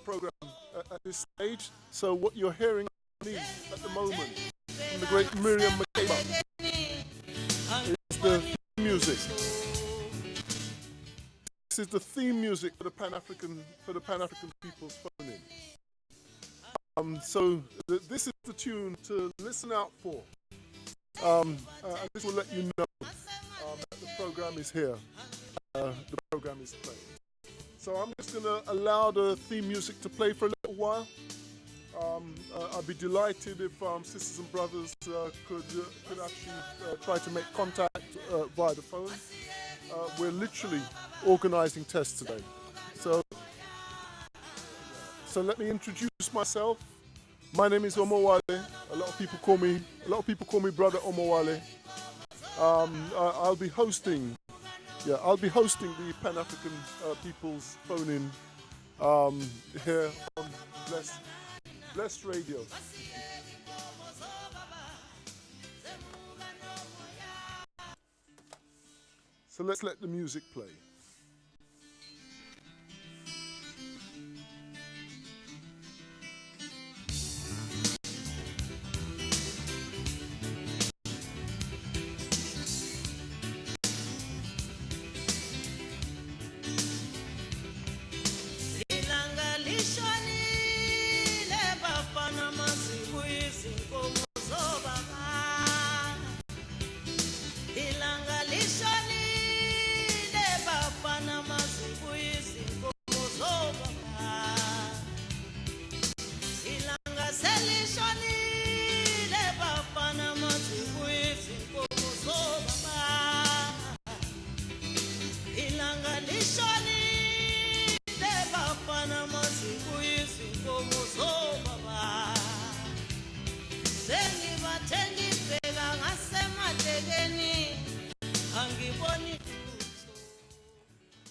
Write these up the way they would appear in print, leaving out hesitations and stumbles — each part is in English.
program at this stage. So what you're hearing me at the moment from the great Miriam Makeba is the theme music. This is the theme music for the Pan-African people's phone in. So this is the tune to listen out for. And this will let you know that the program is here. The program is playing. So I'm just going to allow the theme music to play for a little while. I'd be delighted if sisters and brothers could actually try to make contact via the phone. We're literally organizing tests today. So let me introduce myself. My name is Omowale. A lot of people call me Brother Omowale. I'll be hosting the Pan-African People's Phone-In here on Blessed Radio. So let's let the music play.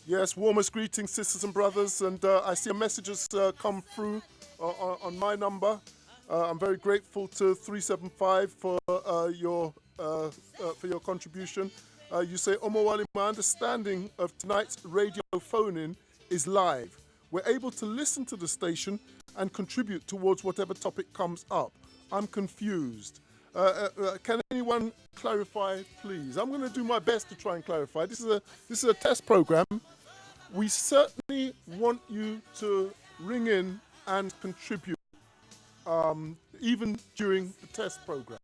Yes, warmest greetings, sisters and brothers, and I see a message has come through on my number. I'm very grateful to 375 for your contribution. You say, Omowale, my understanding of tonight's radio phone-in is live. We're able to listen to the station and contribute towards whatever topic comes up. I'm confused. Can anyone clarify, please? I'm going to do my best to try and clarify. This is a test program. We certainly want you to ring in and contribute, even during the test program.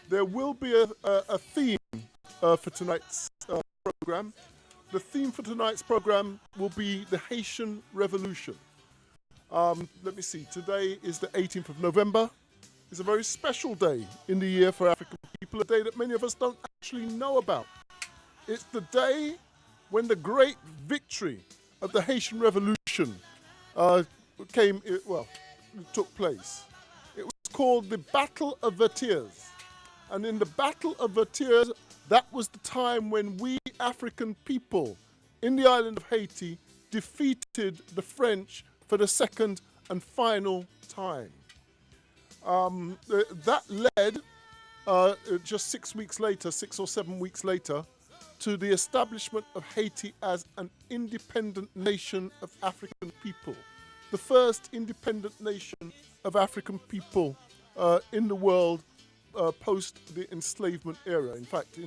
There will be a theme for tonight's program. The theme for tonight's program will be the Haitian Revolution. Let me see. Today is the 18th of November. It's a very special day in the year for African people, a day that many of us don't actually know about. It's the day when the great victory of the Haitian Revolution took place. It was called the Battle of Vertiers. And in the Battle of Vertiers, that was the time when we African people in the island of Haiti defeated the French for the second and final time. That led, just 6 or 7 weeks later, to the establishment of Haiti as an independent nation of African people. The first independent nation of African people in the world post the enslavement era. In fact,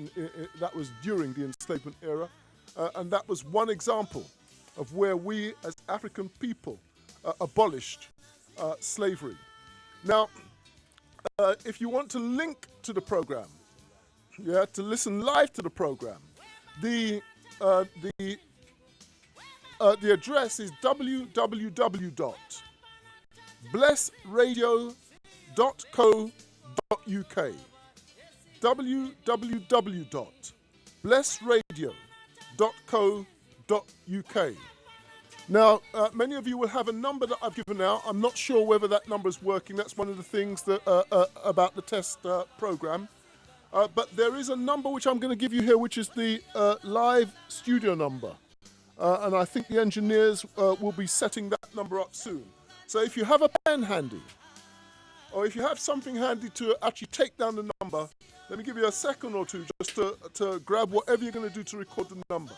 that was during the enslavement era. And that was one example of where we as African people abolished slavery. Now, if you want to link to the program, to listen live to the program, the address is www.blessradio.co.uk. www.blessradio.co.uk. Now, many of you will have a number that I've given out. I'm not sure whether that number is working. That's one of the things that about the test program. But there is a number which I'm going to give you here, which is the live studio number. And I think the engineers will be setting that number up soon. So if you have a pen handy, or if you have something handy to actually take down the number, let me give you a second or two just to grab whatever you're going to do to record the number.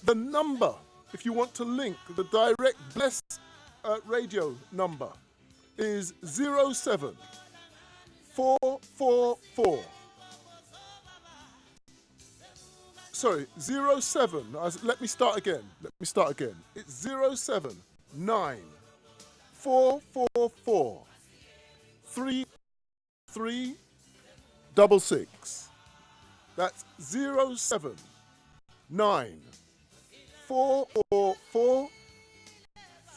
The number, if you want to link the direct Bless radio number is 07444. Sorry, 07. Let me start again. It's 07944 3366. That's 07944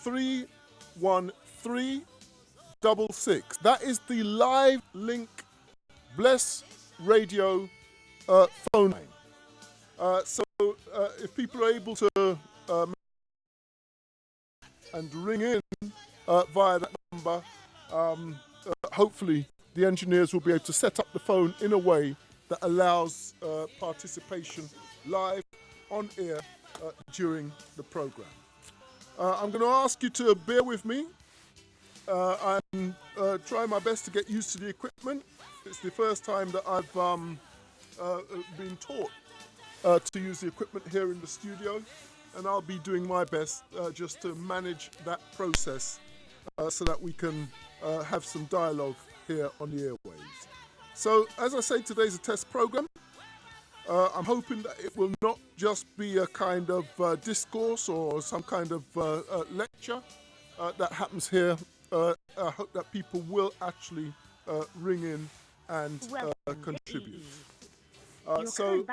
31366. That is the live link Bless Radio phone line. So if people are able to and ring in via that number, hopefully the engineers will be able to set up the phone in a way that allows participation live on air during the program. I'm going to ask you to bear with me. I'm trying my best to get used to the equipment. It's the first time that I've been taught to use the equipment here in the studio, and I'll be doing my best just to manage that process so that we can have some dialogue here on the airwaves. So, as I say, today's a test program. I'm hoping that it will not just be a kind of discourse or some kind of lecture that happens here. I hope that people will actually ring in and contribute. So,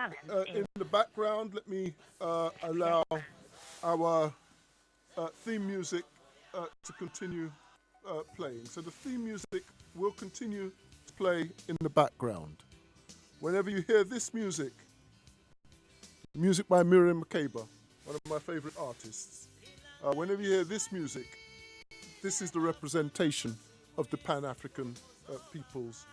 in the background, let me allow our theme music to continue playing. So the theme music will continue to play in the background. Whenever you hear this music by Miriam Makeba, one of my favorite artists, whenever you hear this music, this is the representation of the Pan-African peoples.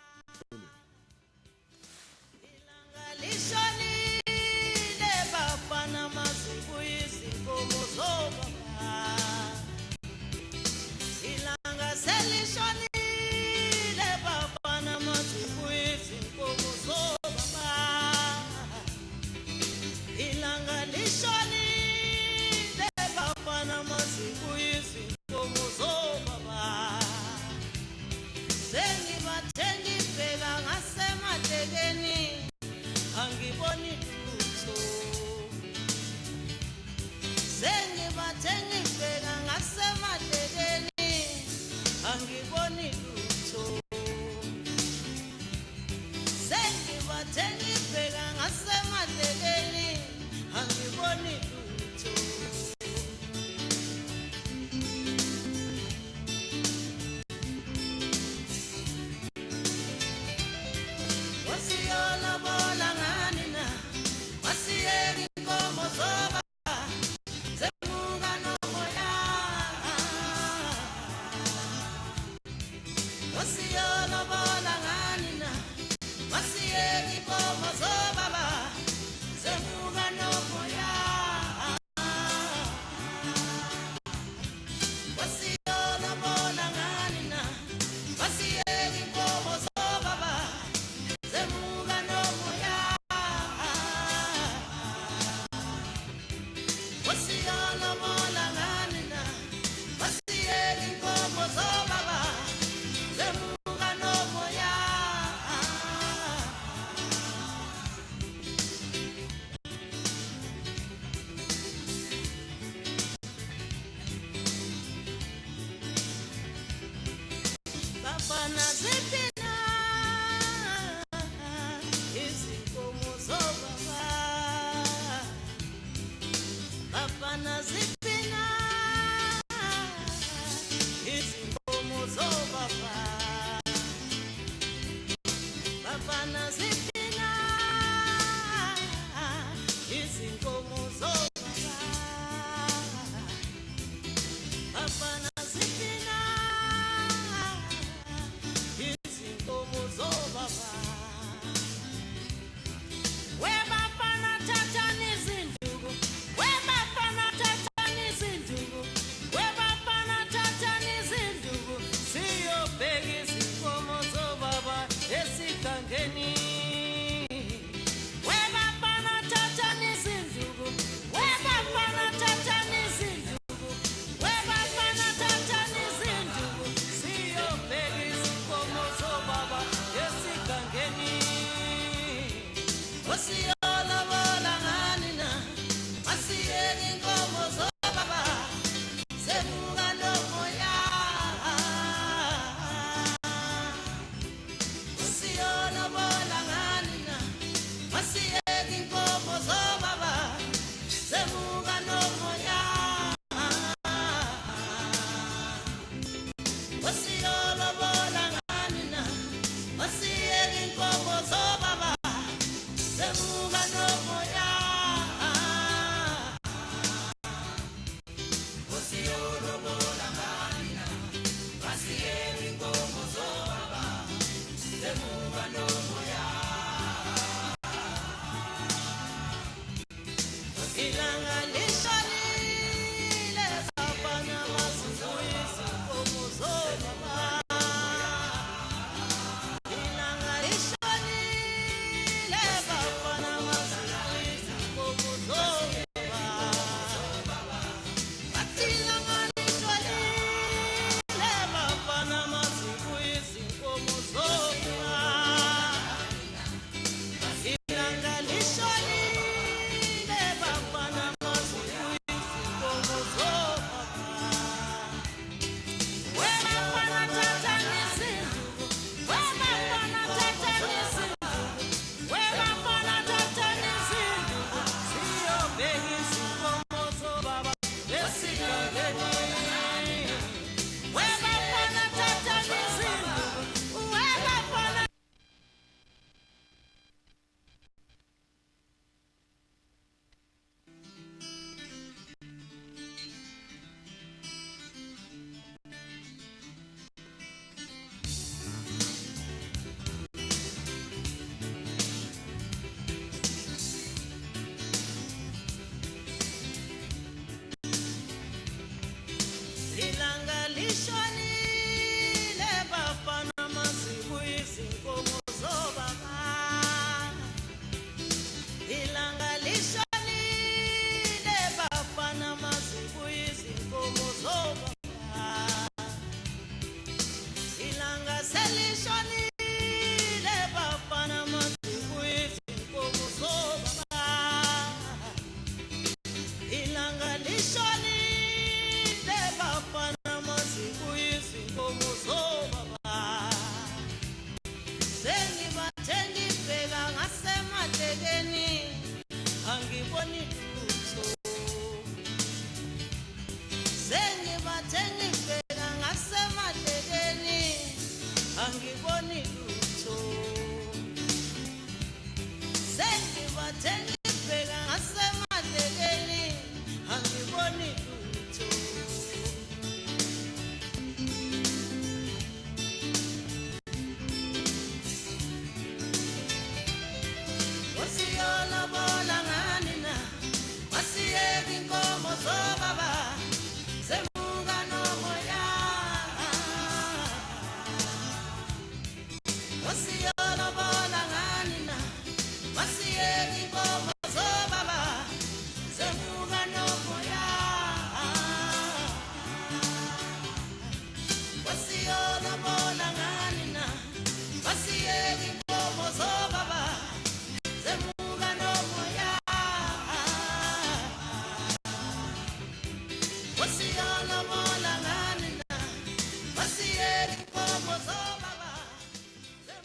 Sengi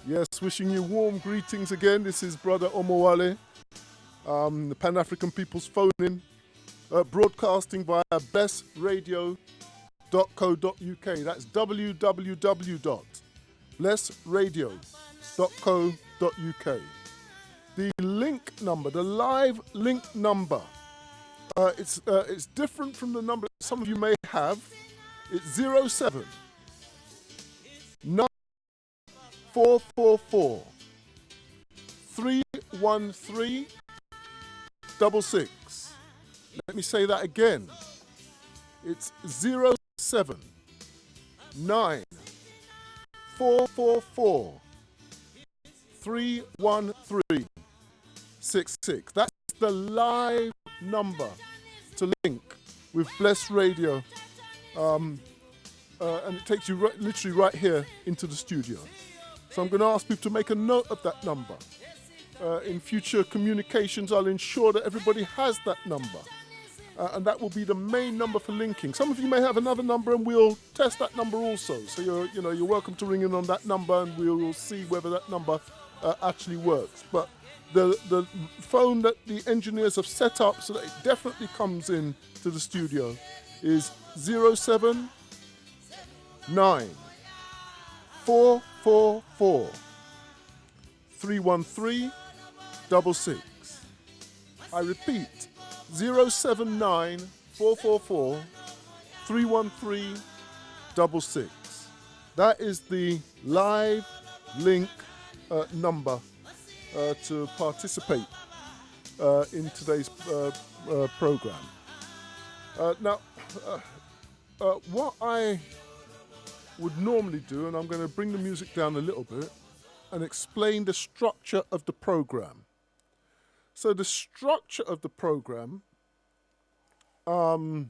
Yes, wishing you warm greetings again. This is Brother Omowale, the Pan-African People's Phone-In, broadcasting via blessradio.co.uk. That's www.blessradio.co.uk. The link number, the live link number, it's different from the number that some of you may have. It's 07 444 313 66. Let me say that again. It's 07 444 313 66. That's the live number to link with Bless Radio. And it takes you literally right here into the studio. So I'm going to ask people to make a note of that number. in future communications, I'll ensure that everybody has that number. And that will be the main number for linking. Some of you may have another number, and we'll test that number also. So you're welcome to ring in on that number, and we'll see whether that number actually works. But the phone that the engineers have set up so that it definitely comes in to the studio is 079 444 313 66. I repeat, 079 444 313 66. That is the live link number to participate in today's program. Now, what I would normally do, and I'm going to bring the music down a little bit and explain the structure of the program. So the structure of the program will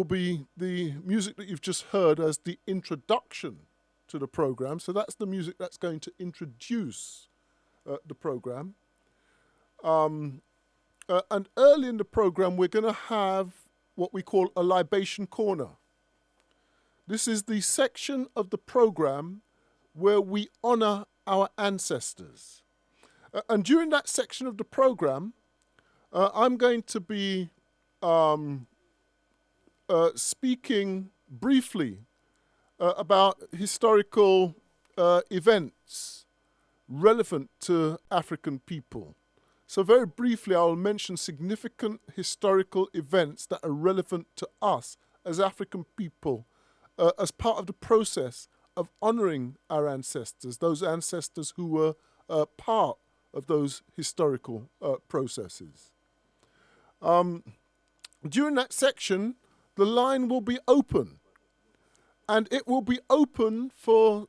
be the music that you've just heard as the introduction to the program. So that's the music that's going to introduce the program. And early in the program, we're going to have what we call a libation corner. This is the section of the program where we honor our ancestors. And during that section of the program, I'm going to be speaking briefly about historical events relevant to African people. So very briefly, I'll mention significant historical events that are relevant to us as African people as part of the process of honoring our ancestors, those ancestors who were part of those historical processes. During that section, the line will be open, and it will be open for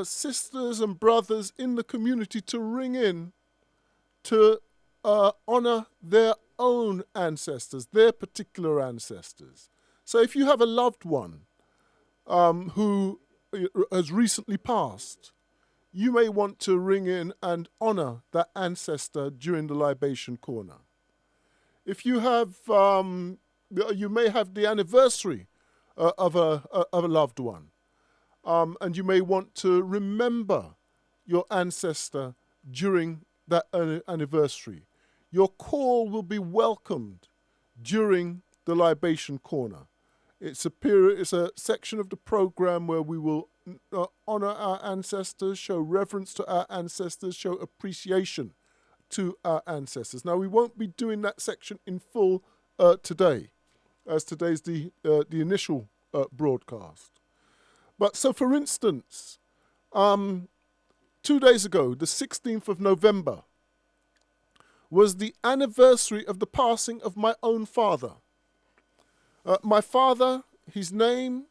sisters and brothers in the community to ring in to honor their own ancestors, their particular ancestors. So if you have a loved one who has recently passed, you may want to ring in and honor that ancestor during the libation corner. If you have, you may have the anniversary of a loved one, and you may want to remember your ancestor during that anniversary. Your call will be welcomed during the libation corner. It's a section of the program where we will honor our ancestors, show reverence to our ancestors, show appreciation to our ancestors. Now, we won't be doing that section in full today, as today's the initial broadcast. But so, for instance, 2 days ago, the 16th of November, was the anniversary of the passing of my own father. My father, his name,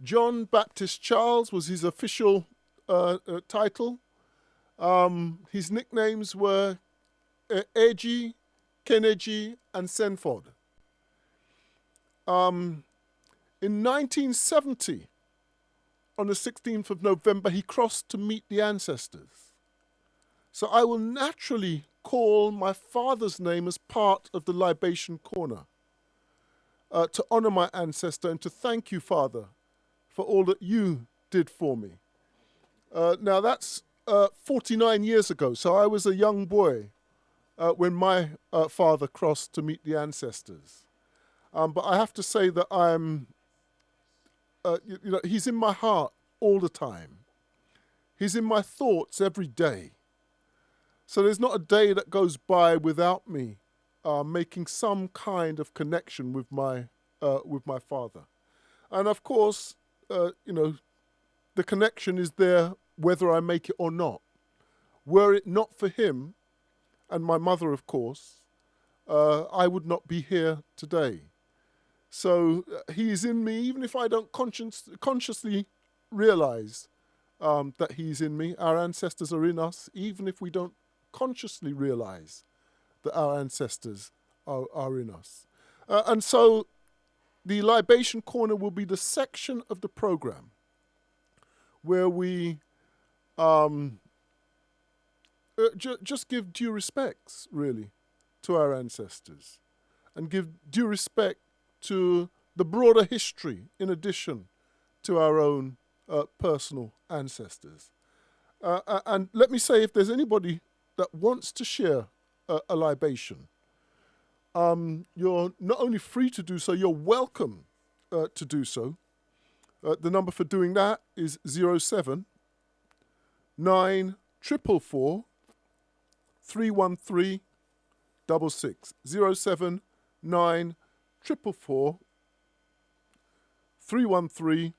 John Baptist Charles, was his official title. His nicknames were Eji, Kennedy, and Senford. In 1970, on the 16th of November, he crossed to meet the ancestors. So I will naturally call my father's name as part of the libation corner to honor my ancestor and to thank you, Father, for all that you did for me. Now that's 49 years ago, so I was a young boy when my father crossed to meet the ancestors. But I have to say that he's in my heart all the time. He's in my thoughts every day. So there's not a day that goes by without me making some kind of connection with my father. And of course, the connection is there whether I make it or not. Were it not for him, and my mother, of course, I would not be here today. So he is in me, even if I don't consciously realize that he's in me. Our ancestors are in us, even if we don't consciously realize that our ancestors are in us. And so the libation corner will be the section of the program where we just give due respects, really, to our ancestors, and give due respect to the broader history in addition to our own personal ancestors. And let me say, if there's anybody that wants to share a libation, you're not only free to do so, you're welcome to do so. The number for doing that is 07 9 444 313 66. 07 9 444 313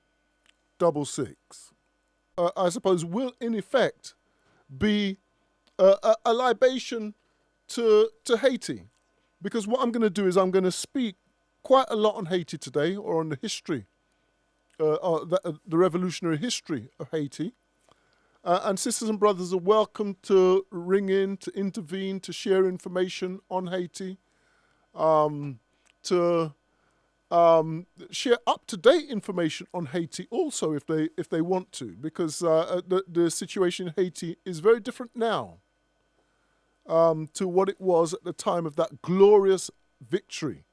66. I suppose will in effect be a libation to Haiti, because what I'm going to do is I'm going to speak quite a lot on Haiti today, or on the history, the revolutionary history of Haiti. And sisters and brothers are welcome to ring in, to intervene, to share information on Haiti, to share up-to-date information on Haiti also if they want to, because the situation in Haiti is very different now to what it was at the time of that glorious victory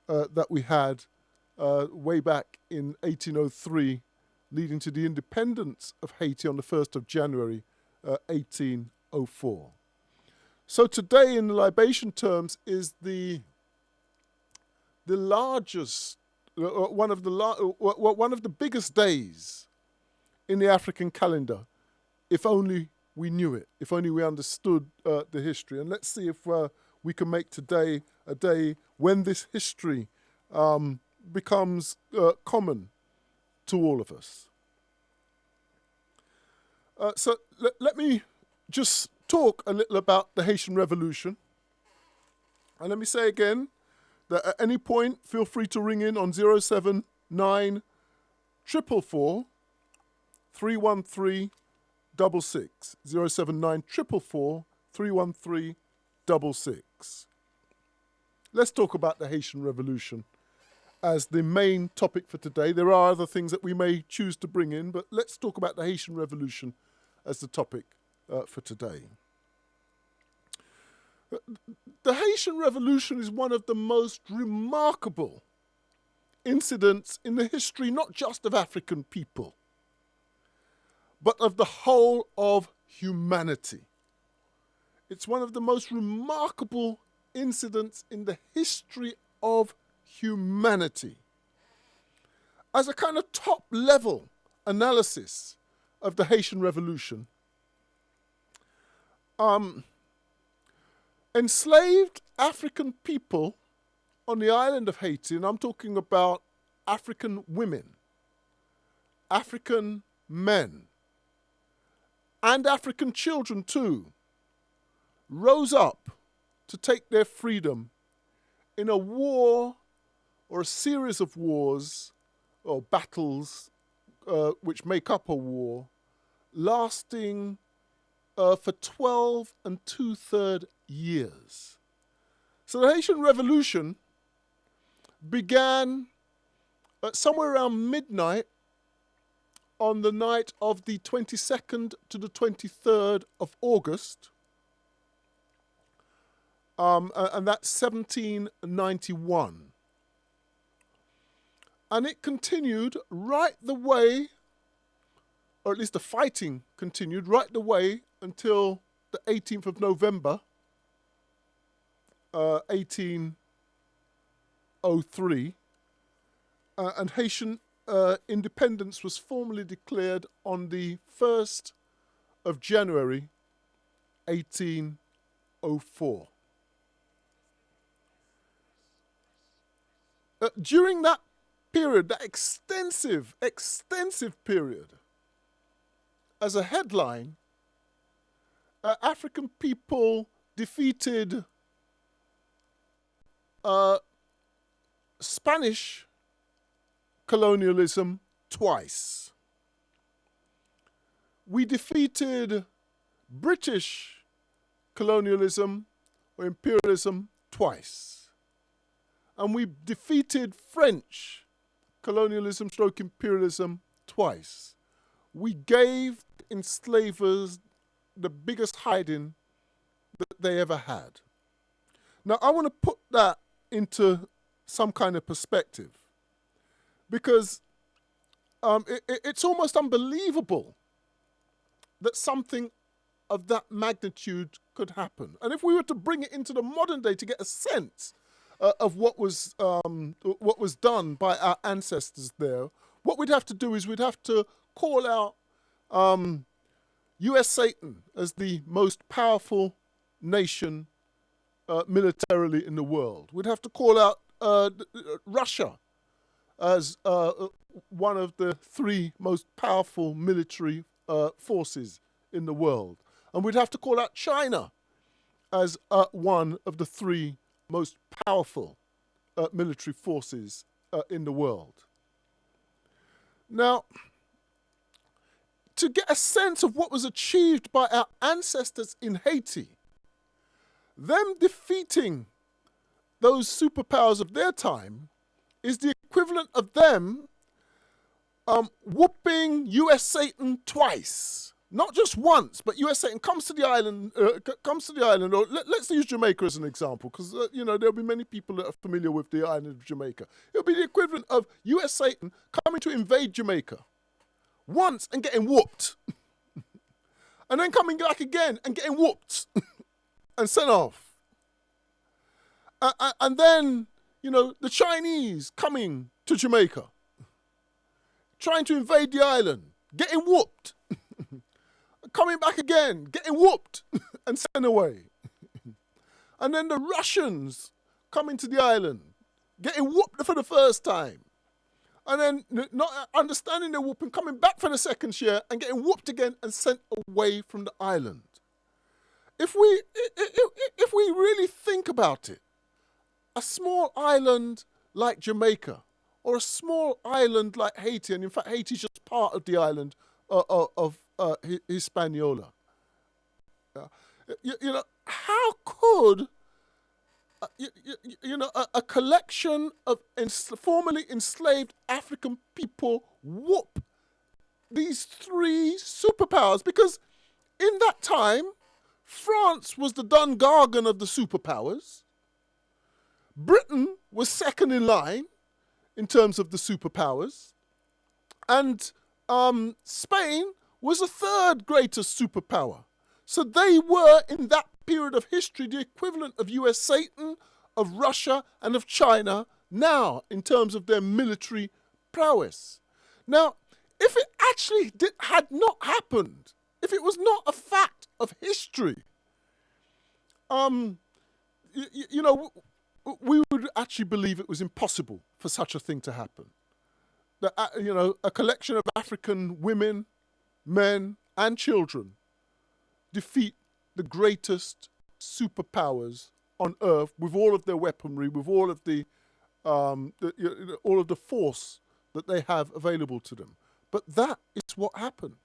that we had way back in 1803, leading to the independence of Haiti on the 1st of January 1804. So today, in the libation terms, is the largest, one of the biggest days in the African calendar, if only we knew it, if only we understood the history. And let's see if we can make today a day when this history becomes common to all of us. So let me just talk a little about the Haitian Revolution. And let me say again that at any point, feel free to ring in on 079 444 313 66. 079 444 313 66. Let's talk about the Haitian Revolution as the main topic for today. There are other things that we may choose to bring in, but let's talk about the Haitian Revolution as the topic for today. The Haitian Revolution is one of the most remarkable incidents in the history, not just of African people, but of the whole of humanity. It's one of the most remarkable incidents in the history of humanity. As a kind of top-level analysis of the Haitian Revolution, enslaved African people on the island of Haiti, and I'm talking about African women, African men, and African children too, rose up to take their freedom in a war, or a series of wars or battles which make up a war, lasting for 12 2/3 years. So the Haitian Revolution began somewhere around midnight on the night of the 22nd to the 23rd of August, and that's 1791. And it continued right the way, or at least the fighting continued right the way until the 18th of November, 1803, and Haitian independence was formally declared on the 1st of January, 1804. During that period, that extensive period, as a headline, African people defeated Spanish colonialism twice. We defeated British colonialism or imperialism twice. And we defeated French colonialism / imperialism twice. We gave enslavers the biggest hiding that they ever had. Now, I want to put that into some kind of perspective, because it's almost unbelievable that something of that magnitude could happen. And if we were to bring it into the modern day to get a sense of what was done by our ancestors there, what we'd have to do is we'd have to call out US Satan as the most powerful nation militarily in the world. We'd have to call out Russia as one of the three most powerful military forces in the world. And we'd have to call out China as one of the three most powerful military forces in the world. Now, to get a sense of what was achieved by our ancestors in Haiti, them defeating those superpowers of their time is the equivalent of them whooping US Satan twice. Not just once, but US Satan comes to the island, or let's use Jamaica as an example, because there'll be many people that are familiar with the island of Jamaica. It'll be the equivalent of US Satan coming to invade Jamaica once and getting whooped, and then coming back again and getting whooped and sent off. And then, the Chinese coming to Jamaica, trying to invade the island, getting whooped, coming back again, getting whooped and sent away. And then the Russians coming to the island, getting whooped for the first time. And then not understanding the whooping, coming back for the second year and getting whooped again and sent away from the island. If we really think about it, a small island like Jamaica, or a small island like Haiti, and in fact Haiti is just part of the island of Hispaniola. How could a collection of formerly enslaved African people whoop these three superpowers? Because in that time, France was the Dungargan of the superpowers. Britain was second in line in terms of the superpowers. And Spain was the third greatest superpower. So they were, in that period of history, the equivalent of US Satan, of Russia, and of China now, in terms of their military prowess. Now, if it actually had not happened, if it was not a fact of history, we would actually believe it was impossible for such a thing to happen. That, a collection of African women, men, and children defeat the greatest superpowers on earth with all of their weaponry, with all of the force that they have available to them. But that is what happened.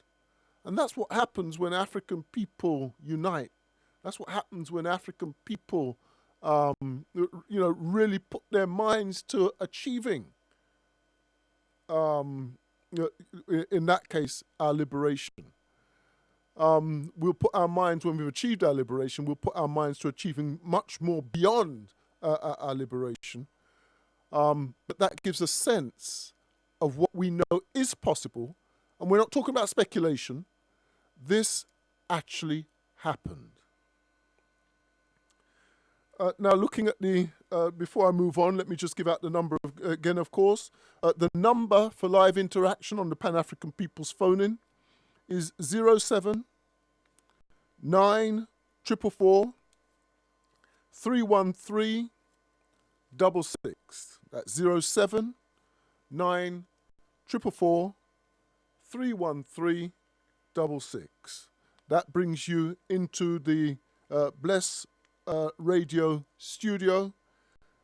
And that's what happens when African people unite. That's what happens when African people, really put their minds to achieving, in that case, our liberation. We'll put our minds, when we've achieved our liberation, we'll put our minds to achieving much more beyond our liberation. But that gives a sense of what we know is possible. And we're not talking about speculation. This actually happened. Now, looking at before I move on, let me just give out the number again, of course. The number for live interaction on the Pan-African People's phone-in is 07 9 444 313 66. That's 07 9 444 313 66. That brings you into the Bless Radio studio,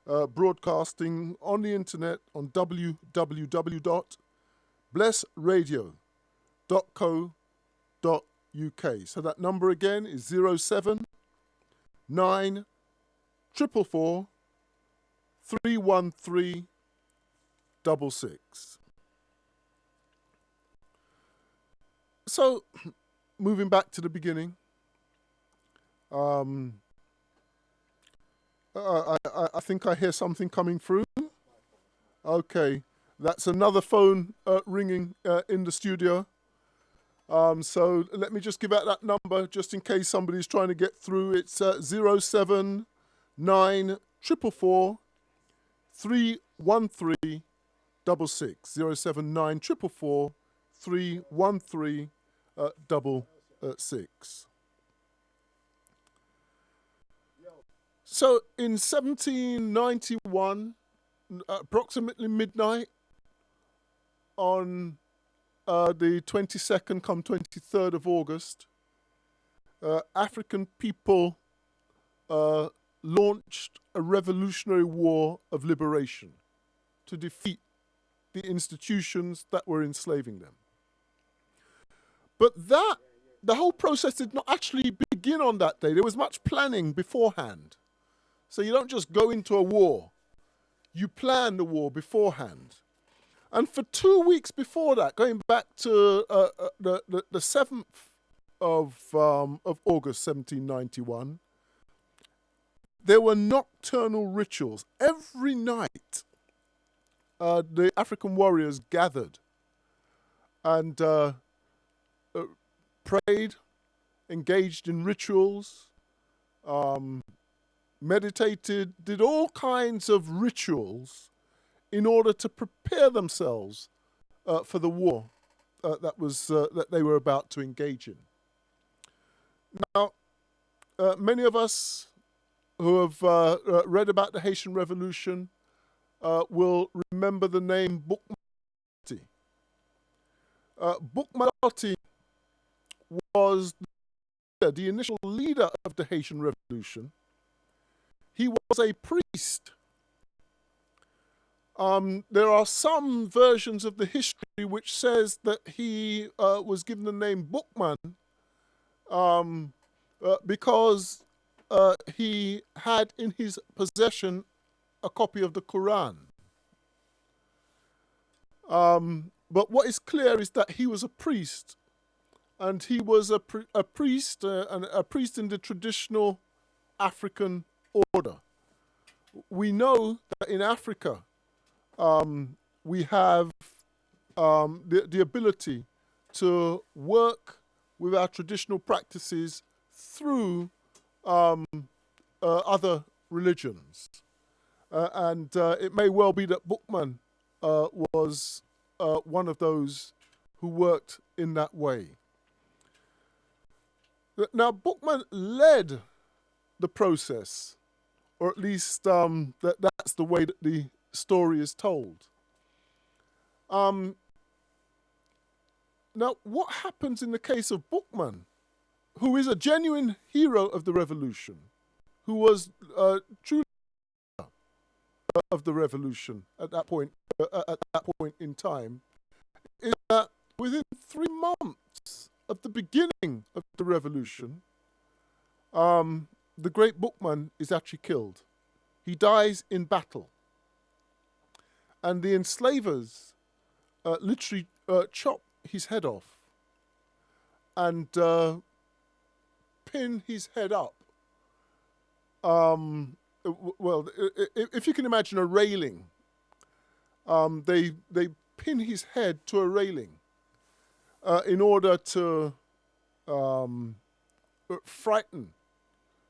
broadcasting on the internet on www.blessradio.co.uk. So that number again is 07 9 444 313 66. So, moving back to the beginning, Um, I think I hear something coming through. Okay, that's another phone ringing in the studio. So let me just give out that number just in case somebody's trying to get through. It's 079 444 313 66. 079 444 313 66. So in 1791, approximately midnight on the 22nd come 23rd of August, African people launched a revolutionary war of liberation to defeat the institutions that were enslaving them. But the whole process did not actually begin on that day. There was much planning beforehand. So you don't just go into a war. You plan the war beforehand. And for 2 weeks before that, going back to the 7th of August 1791, there were nocturnal rituals. Every night, the African warriors gathered and prayed, engaged in rituals, meditated, did all kinds of rituals in order to prepare themselves for the war that they were about to engage in. Now, many of us who have read about the Haitian Revolution will remember the name Boukmati. Boukmati was the initial leader of the Haitian Revolution. He was a priest. There are some versions of the history which says that he was given the name Boukman because he had in his possession a copy of the Quran. But what is clear is that he was a priest, and he was a priest in the traditional African order. We know that in Africa, we have the ability to work with our traditional practices through other religions. And it may well be that Boukman was one of those who worked in that way. Now, Boukman led the process, or at least that's the way that the story is told. Now, what happens in the case of Boukman, who is a genuine hero of the revolution, who was truly of the revolution at that point in time, is that within 3 months of the beginning of the revolution, the great Boukman is actually killed. He dies in battle. And the enslavers literally chop his head off and pin his head up. If you can imagine a railing, they pin his head to a railing in order to frighten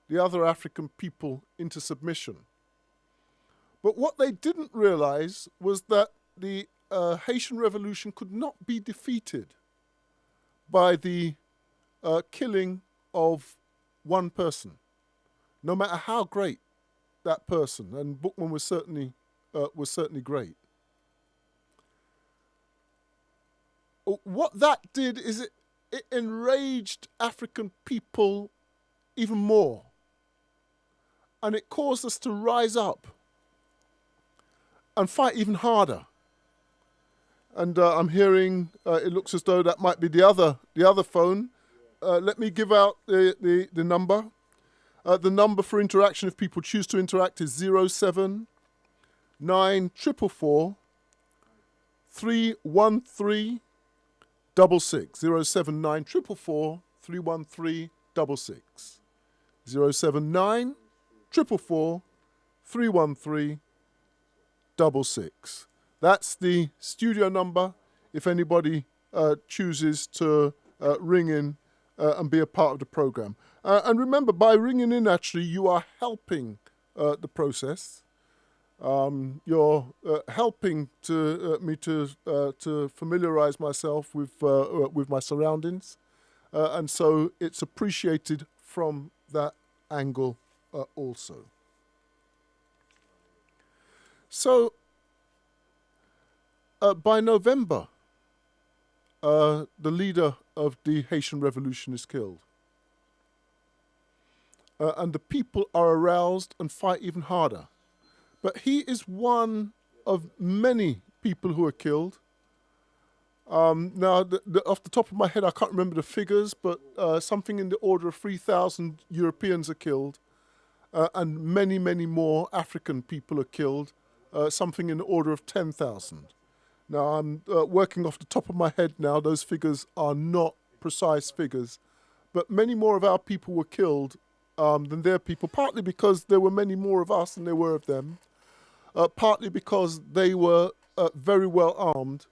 the other African people into submission. But what they didn't realize was that the Haitian Revolution could not be defeated by the killing of one person, no matter how great that person. And Boukman was certainly great. What that did is it enraged African people even more, and it caused us to rise up and fight even harder. And I'm hearing it looks as though that might be the other phone. Let me give out the number. The number for interaction, if people choose to interact, is 079 444 313 66. 079 444 313 66. 079 444 313 66. That's the studio number if anybody chooses to ring in and be a part of the program. And remember, by ringing in, actually, you are helping the process. You're helping me to familiarize myself with my surroundings, and so it's appreciated from that angle also. So by November, the leader of the Haitian Revolution is killed. And the people are aroused and fight even harder. But he is one of many people who are killed. Now, off the top of my head, I can't remember the figures, but something in the order of 3,000 Europeans are killed, and many, many more African people are killed, something in the order of 10,000. Now, I'm working off the top of my head now. Those figures are not precise figures, but many more of our people were killed than their people, partly because there were many more of us than there were of them, partly because they were very well armed,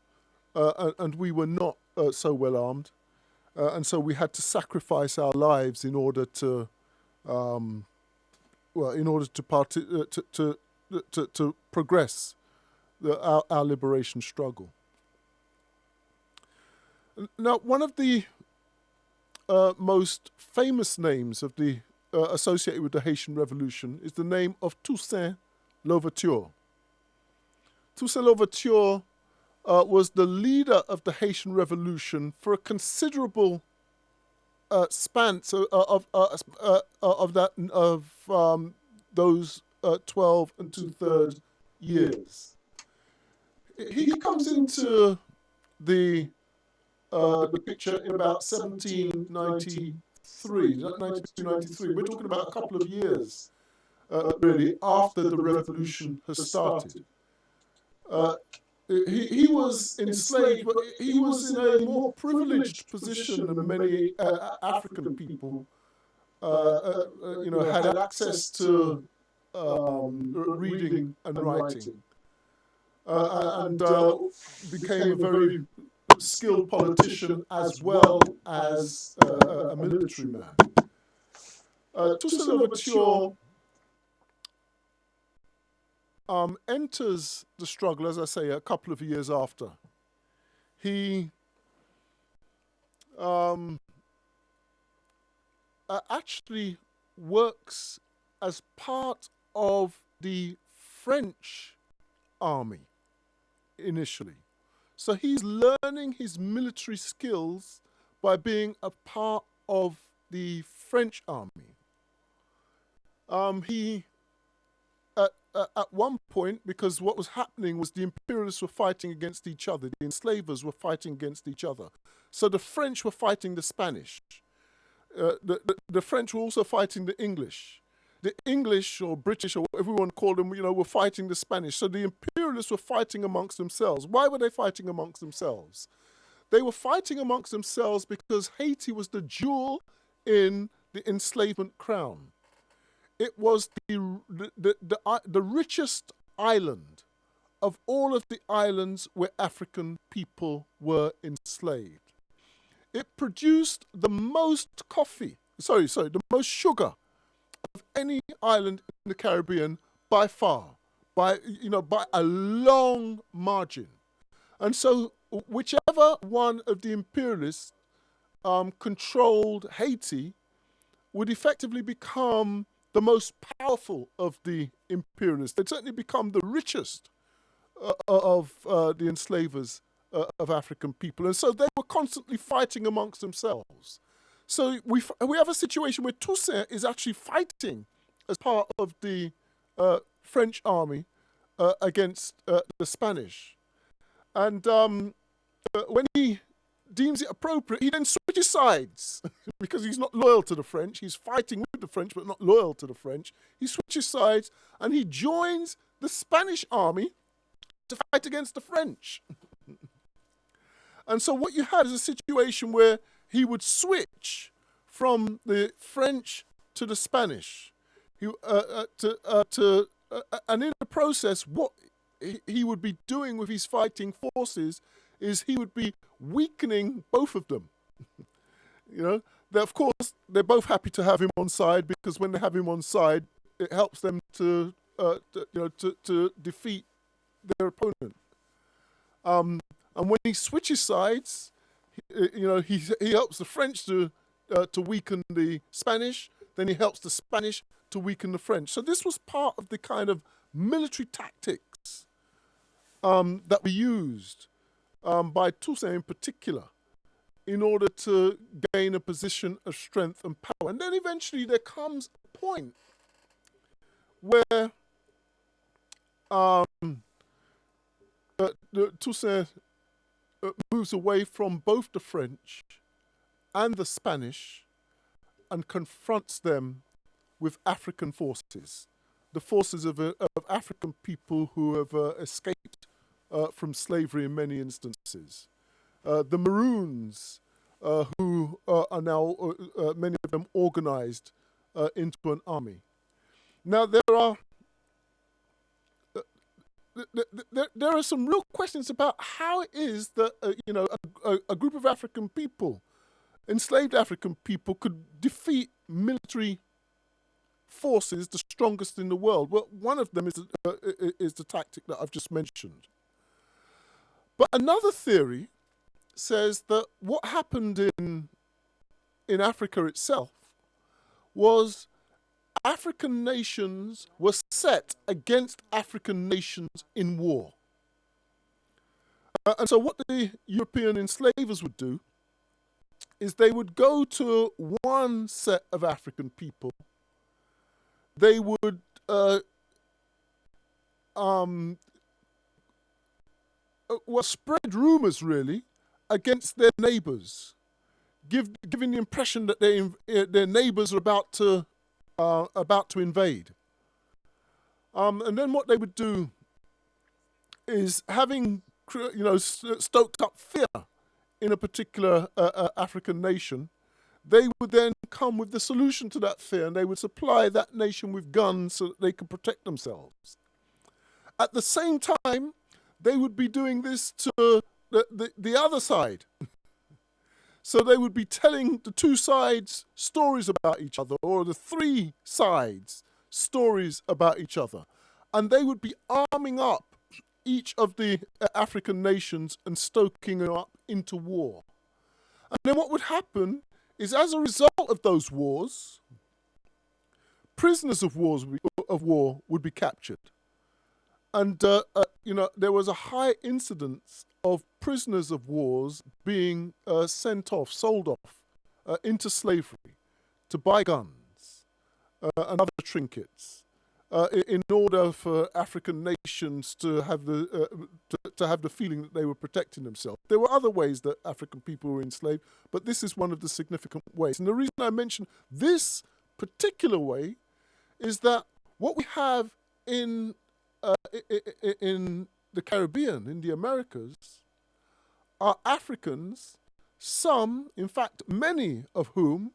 and we were not so well armed, and so we had to sacrifice our lives in order to, to progress our liberation struggle. Now, one of the most famous names of the associated with the Haitian Revolution is the name of Toussaint Louverture. Toussaint Louverture was the leader of the Haitian Revolution for a considerable span of those 12 and 2/3 years. He comes into the picture in about 1793, 92, 93. We're talking about a couple of years, really, after the revolution has started. He was enslaved, but he was in a more privileged position than many African people. Had access to reading and writing, and became a very skilled politician as well as a military man. Toussaint Louverture enters the struggle, as I say, a couple of years after. He actually works as part of the French army initially. So he's learning his military skills by being a part of the French army. He at one point, because what was happening was the imperialists were fighting against each other, the enslavers were fighting against each other. So the French were fighting the Spanish. The French were also fighting the English. The English, or British, or whatever everyone called them, were fighting the Spanish. So the imperialists were fighting amongst themselves. Why were they fighting amongst themselves? They were fighting amongst themselves because Haiti was the jewel in the enslavement crown. It was the richest island of all of the islands where African people were enslaved. It produced the most the most sugar of any island in the Caribbean by far, by a long margin. And so whichever one of the imperialists controlled Haiti would effectively become the most powerful of the imperialists. They'd certainly become the richest of the enslavers of African people. And so they were constantly fighting amongst themselves. So we have a situation where Toussaint is actually fighting as part of the French army against the Spanish. And when he deems it appropriate, he then switches sides because he's not loyal to the French. He's fighting with the French, but not loyal to the French. He switches sides and he joins the Spanish army to fight against the French. And so what you had is a situation where he would switch from the French to the Spanish. And in the process, what he would be doing with his fighting forces is he would be weakening both of them. Of course, they're both happy to have him on side, because when they have him on side, it helps them to defeat their opponent. And when he switches sides, he helps the French to weaken the Spanish. Then he helps the Spanish to weaken the French. So this was part of the kind of military tactics that were used by Toussaint in particular in order to gain a position of strength and power. And then eventually there comes a point where Toussaint moves away from both the French and the Spanish and confronts them with African forces, the forces of African people who have escaped from slavery in many instances. The Maroons, who are now, many of them, organized into an army. Now, there are some real questions about how it is that a group of African people, enslaved African people, could defeat military forces, the strongest in the world. Well, one of them is the tactic that I've just mentioned. But another theory says that what happened in Africa itself was African nations were set against African nations in war. And so what the European enslavers would do is they would go to one set of African people. They would spread rumors, really, against their neighbors, giving the impression that their neighbors are about to invade. And then what they would do is, having stoked up fear in a particular African nation, they would then come with the solution to that fear, and they would supply that nation with guns so that they could protect themselves. At the same time, they would be doing this to the other side. So they would be telling the two sides stories about each other, or the three sides stories about each other. And they would be arming up each of the African nations and stoking them up into war. And then what would happen is, as a result of those wars, prisoners of war would be captured. And, there was a high incidence of prisoners of wars being sold off into slavery to buy guns and other trinkets in order for African nations to have the feeling that they were protecting themselves. There were other ways that African people were enslaved, but this is one of the significant ways. And the reason I mention this particular way is that what we have in the Caribbean, in the Americas, are Africans, some, in fact, many of whom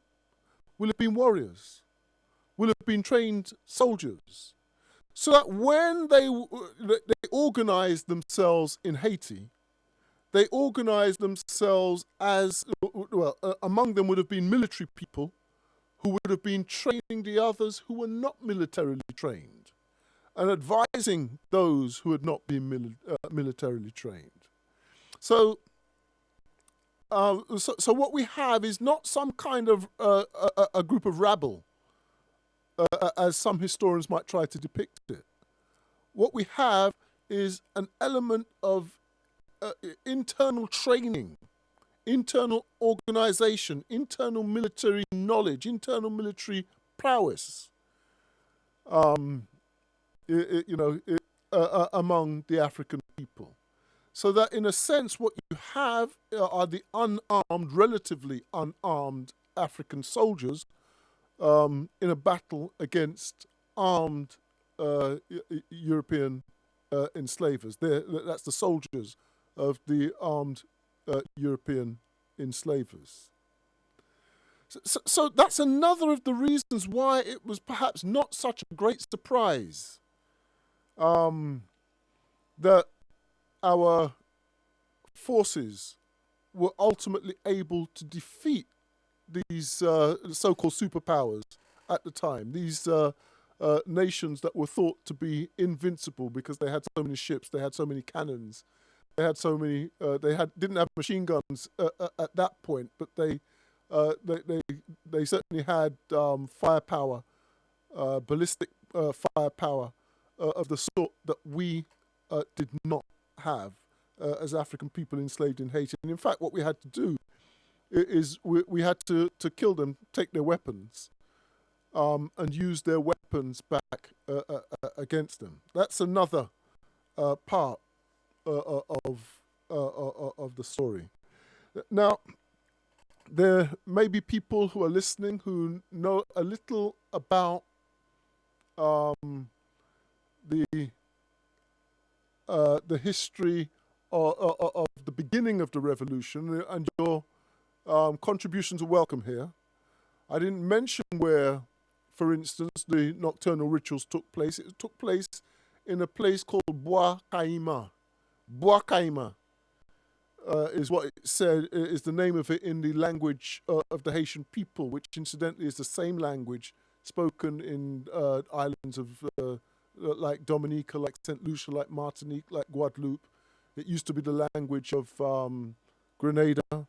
will have been warriors, will have been trained soldiers. So that when they organized themselves in Haiti, they organized themselves as, among them would have been military people who would have been training the others who were not militarily trained, and advising those who had not been militarily trained. So what we have is not some kind of a group of rabble, as some historians might try to depict it. What we have is an element of internal training, internal organization, internal military knowledge, internal military prowess, among the African people. So that, in a sense, what you have are the unarmed, relatively unarmed African soldiers in a battle against armed European enslavers. That's the soldiers of the armed European enslavers. So that's another of the reasons why it was perhaps not such a great surprise that our forces were ultimately able to defeat these so-called superpowers at the time. These nations that were thought to be invincible because they had so many ships, they had so many cannons, they had so many. Didn't have machine guns at that point, but they certainly had firepower, ballistic firepower of the sort that we did not have as African people enslaved in Haiti. And in fact, what we had to do is we had to kill them, take their weapons, and use their weapons back against them. That's another part of the story. Now, there may be people who are listening who know a little about the history of the beginning of the revolution, and your contributions are welcome here. I didn't mention where, for instance, the nocturnal rituals took place. It took place in a place called Bois Caïma. Bois Caïma is what it said, is the name of it in the language of the Haitian people, which incidentally is the same language spoken in islands of like Dominica, like St. Lucia, like Martinique, like Guadeloupe. It used to be the language of Grenada.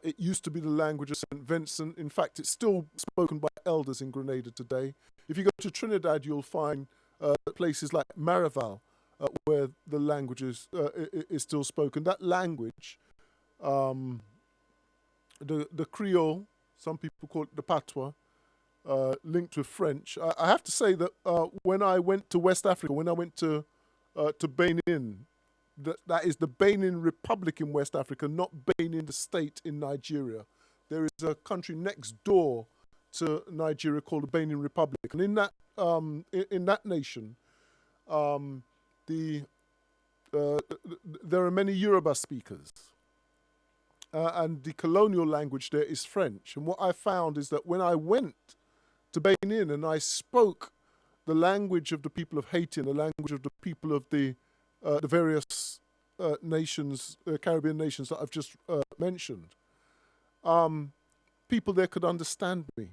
It used to be the language of St. Vincent. In fact, it's still spoken by elders in Grenada today. If you go to Trinidad, you'll find places like Marival, where the language is still spoken. That language, the Creole, some people call it the Patois, linked with French. I have to say that when I went to West Africa, when I went to Benin, that is the Benin Republic in West Africa, not Benin the state in Nigeria. There is a country next door to Nigeria called the Benin Republic, and in that nation, there are many Yoruba speakers, and the colonial language there is French. And what I found is that when I went to Benin and I spoke the language of the people of Haiti and the language of the people of the various nations, Caribbean nations that I've just mentioned, people there could understand me.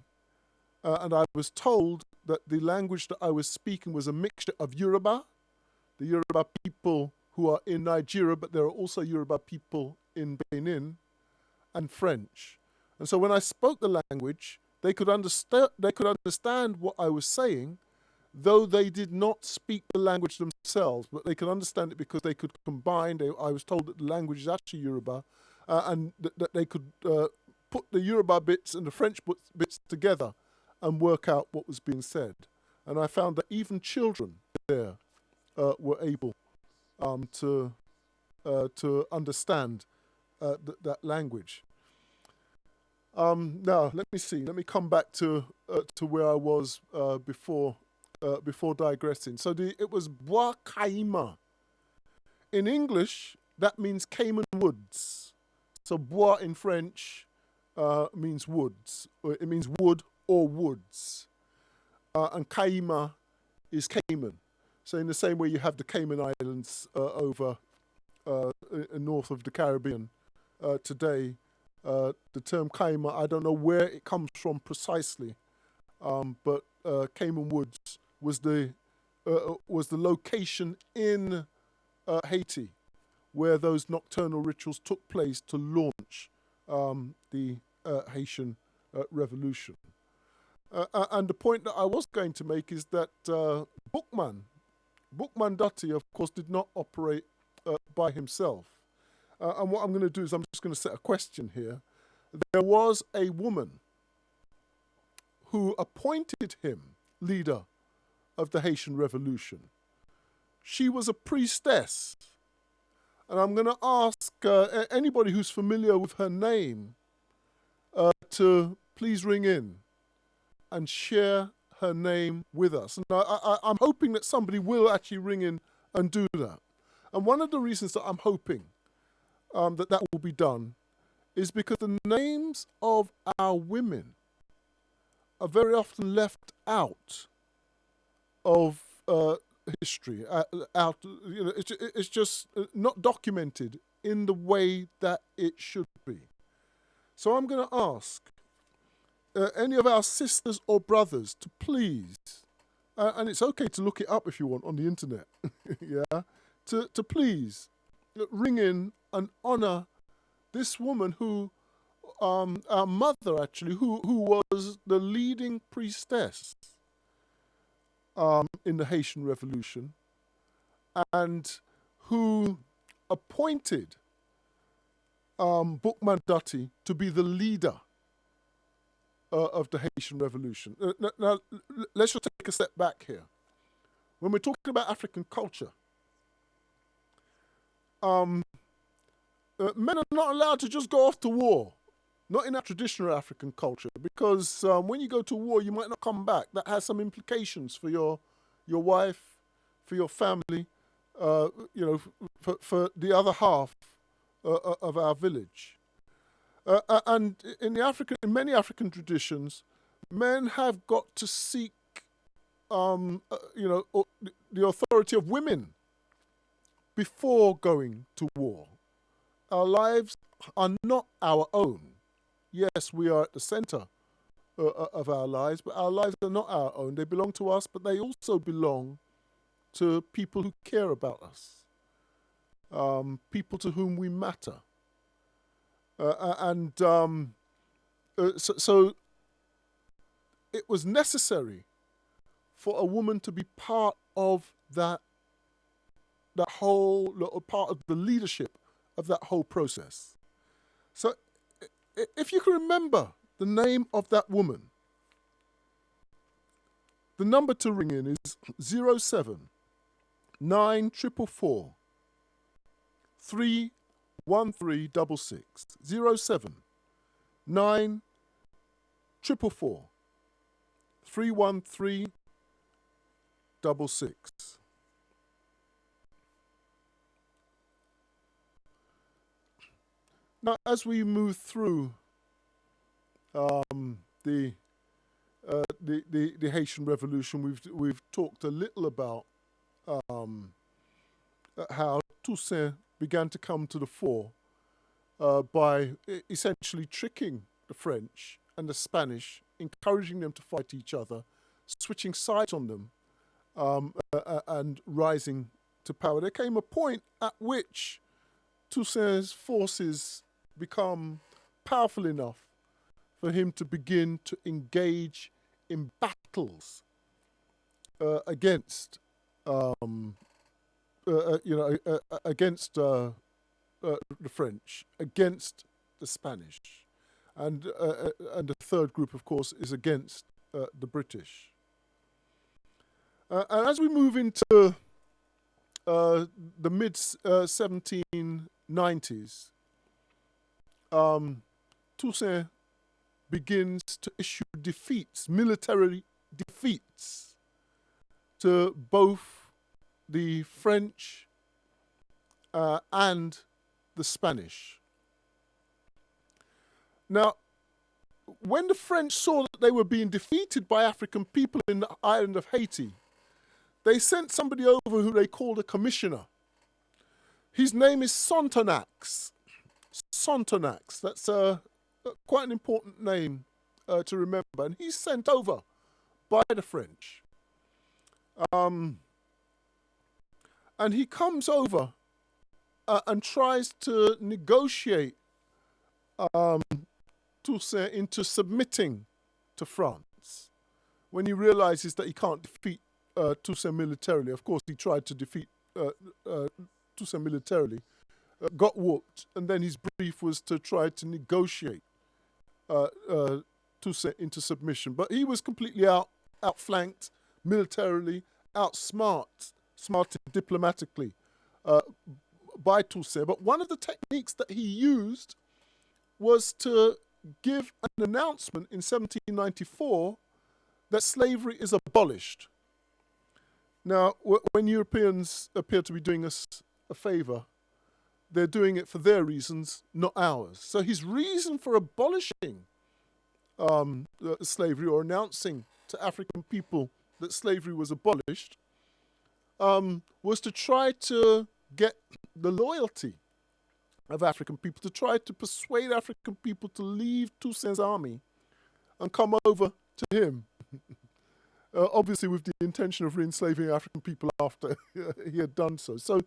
And I was told that the language that I was speaking was a mixture of Yoruba, the Yoruba people who are in Nigeria, but there are also Yoruba people in Benin, and French. And so when I spoke the language, they could understand what I was saying, though they did not speak the language themselves, but they could understand it because they could combine. I was told that the language is actually Yoruba, and that they could put the Yoruba bits and the French bits together and work out what was being said. And I found that even children there were able to understand that language. Now, let me see. Let me come back to where I was before digressing. So it was Bois Caïma. In English, that means Cayman Woods. So Bois in French means woods. Or it means wood or woods. And Caïma is Cayman. So in the same way you have the Cayman Islands over north of the Caribbean today, the term Caïma, I don't know where it comes from precisely, but Cayman Woods was the location in Haiti where those nocturnal rituals took place to launch the Haitian Revolution. And the point that I was going to make is that Boukman Dutty, of course, did not operate by himself. And what I'm going to do is I'm just going to set a question here. There was a woman who appointed him leader of the Haitian Revolution. She was a priestess. And I'm going to ask anybody who's familiar with her name to please ring in and share her name with us. And I'm hoping that somebody will actually ring in and do that. And one of the reasons that I'm hoping that will be done is because the names of our women are very often left out of history. It's just not documented in the way that it should be. So I'm going to ask any of our sisters or brothers to please, and it's okay to look it up if you want on the internet, yeah, to please ring in and honor this woman who, our mother actually, who was the leading priestess in the Haitian Revolution, and who appointed Boukman Dutty to be the leader of the Haitian Revolution. Now, let's just take a step back here. When we're talking about African culture, men are not allowed to just go off to war. Not in that traditional African culture, because when you go to war, you might not come back. That has some implications for your wife, for your family, for the other half of our village. And in many African traditions, men have got to seek, the authority of women before going to war. Our lives are not our own. Yes, we are at the center of our lives, but our lives are not our own. They belong to us, but they also belong to people who care about us, people to whom we matter. So it was necessary for a woman to be part of that whole, part of the leadership of that whole process. So if you can remember the name of that woman, the number to ring in is 07 9444 31366. 07 9444 31366. Now, as we move through the Haitian Revolution, we've talked a little about how Toussaint began to come to the fore by essentially tricking the French and the Spanish, encouraging them to fight each other, switching sides on them, and rising to power. There came a point at which Toussaint's forces become powerful enough for him to begin to engage in battles against the French, against the Spanish, and the third group, of course, is against the British. And as we move into the mid 1790s, Toussaint begins to issue defeats, military defeats, to both the French and the Spanish. Now, when the French saw that they were being defeated by African people in the island of Haiti, they sent somebody over who they called a commissioner. His name is Sontonax. Sontonax, that's quite an important name to remember. And he's sent over by the French. And he comes over and tries to negotiate Toussaint into submitting to France. When he realizes that he can't defeat Toussaint militarily, of course he tried to defeat Toussaint militarily, got whooped, and then his brief was to try to negotiate Toussaint into submission. But he was completely outflanked militarily, outsmarted diplomatically by Toussaint. But one of the techniques that he used was to give an announcement in 1794 that slavery is abolished. Now, when Europeans appear to be doing us a favor, they're doing it for their reasons, not ours. So his reason for abolishing slavery, or announcing to African people that slavery was abolished, was to try to get the loyalty of African people, to try to persuade African people to leave Toussaint's army and come over to him. Obviously with the intention of re-enslaving African people after he had done so. So,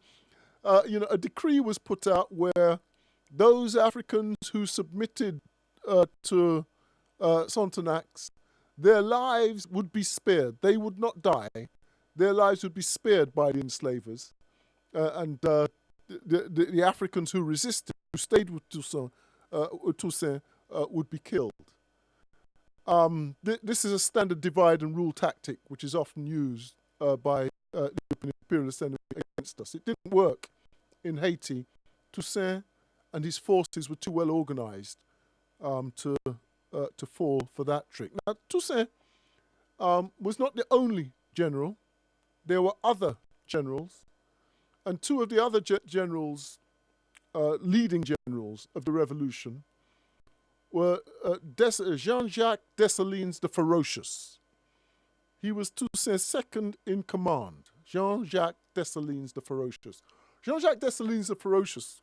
a decree was put out where those Africans who submitted to Sontenax, their lives would be spared. They would not die. Their lives would be spared by the enslavers. And the Africans who resisted, who stayed with Toussaint, would be killed. This is a standard divide and rule tactic, which is often used by the European imperialist enemy against us. It didn't work in Haiti. Toussaint and his forces were too well organized to fall for that trick. Now, Toussaint was not the only general. There were other generals, and two of the other generals, leading generals of the revolution, were Jean-Jacques Dessalines the Ferocious. He was Toussaint's second in command, Jean-Jacques Dessalines the Ferocious. Jean-Jacques Dessalines the Ferocious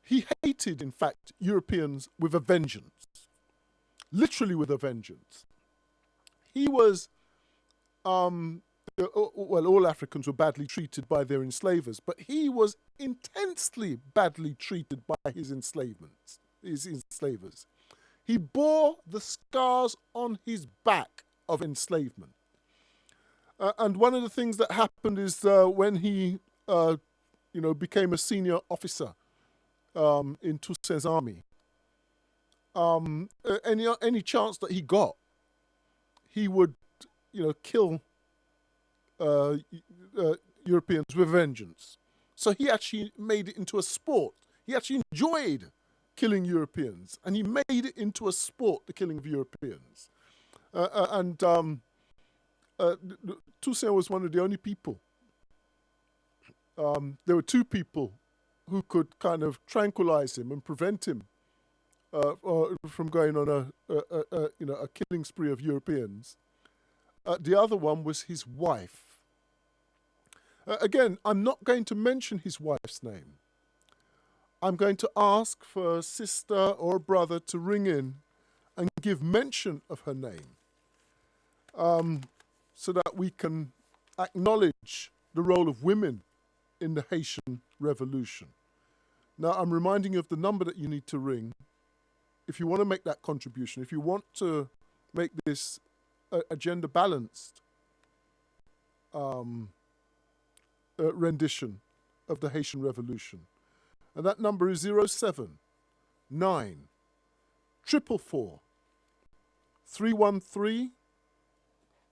he hated, in fact, Europeans with a vengeance, literally with a vengeance. He was, all Africans were badly treated by their enslavers, but he was intensely badly treated by his enslavers. He bore the scars on his back of enslavement. And one of the things that happened is when he, became a senior officer in Toussaint's army, any chance that he got, he would, kill Europeans with vengeance. So he actually made it into a sport. He actually enjoyed killing Europeans, and he made it into a sport, the killing of Europeans. Toussaint was one of the only people. There were two people who could kind of tranquilize him and prevent him from going on a killing spree of Europeans. The other one was his wife. Again, I'm not going to mention his wife's name. I'm going to ask for a sister or a brother to ring in and give mention of her name, so that we can acknowledge the role of women in the Haitian Revolution. Now, I'm reminding you of the number that you need to ring if you want to make that contribution, if you want to make this a gender-balanced rendition of the Haitian Revolution. And that number is 079 444 313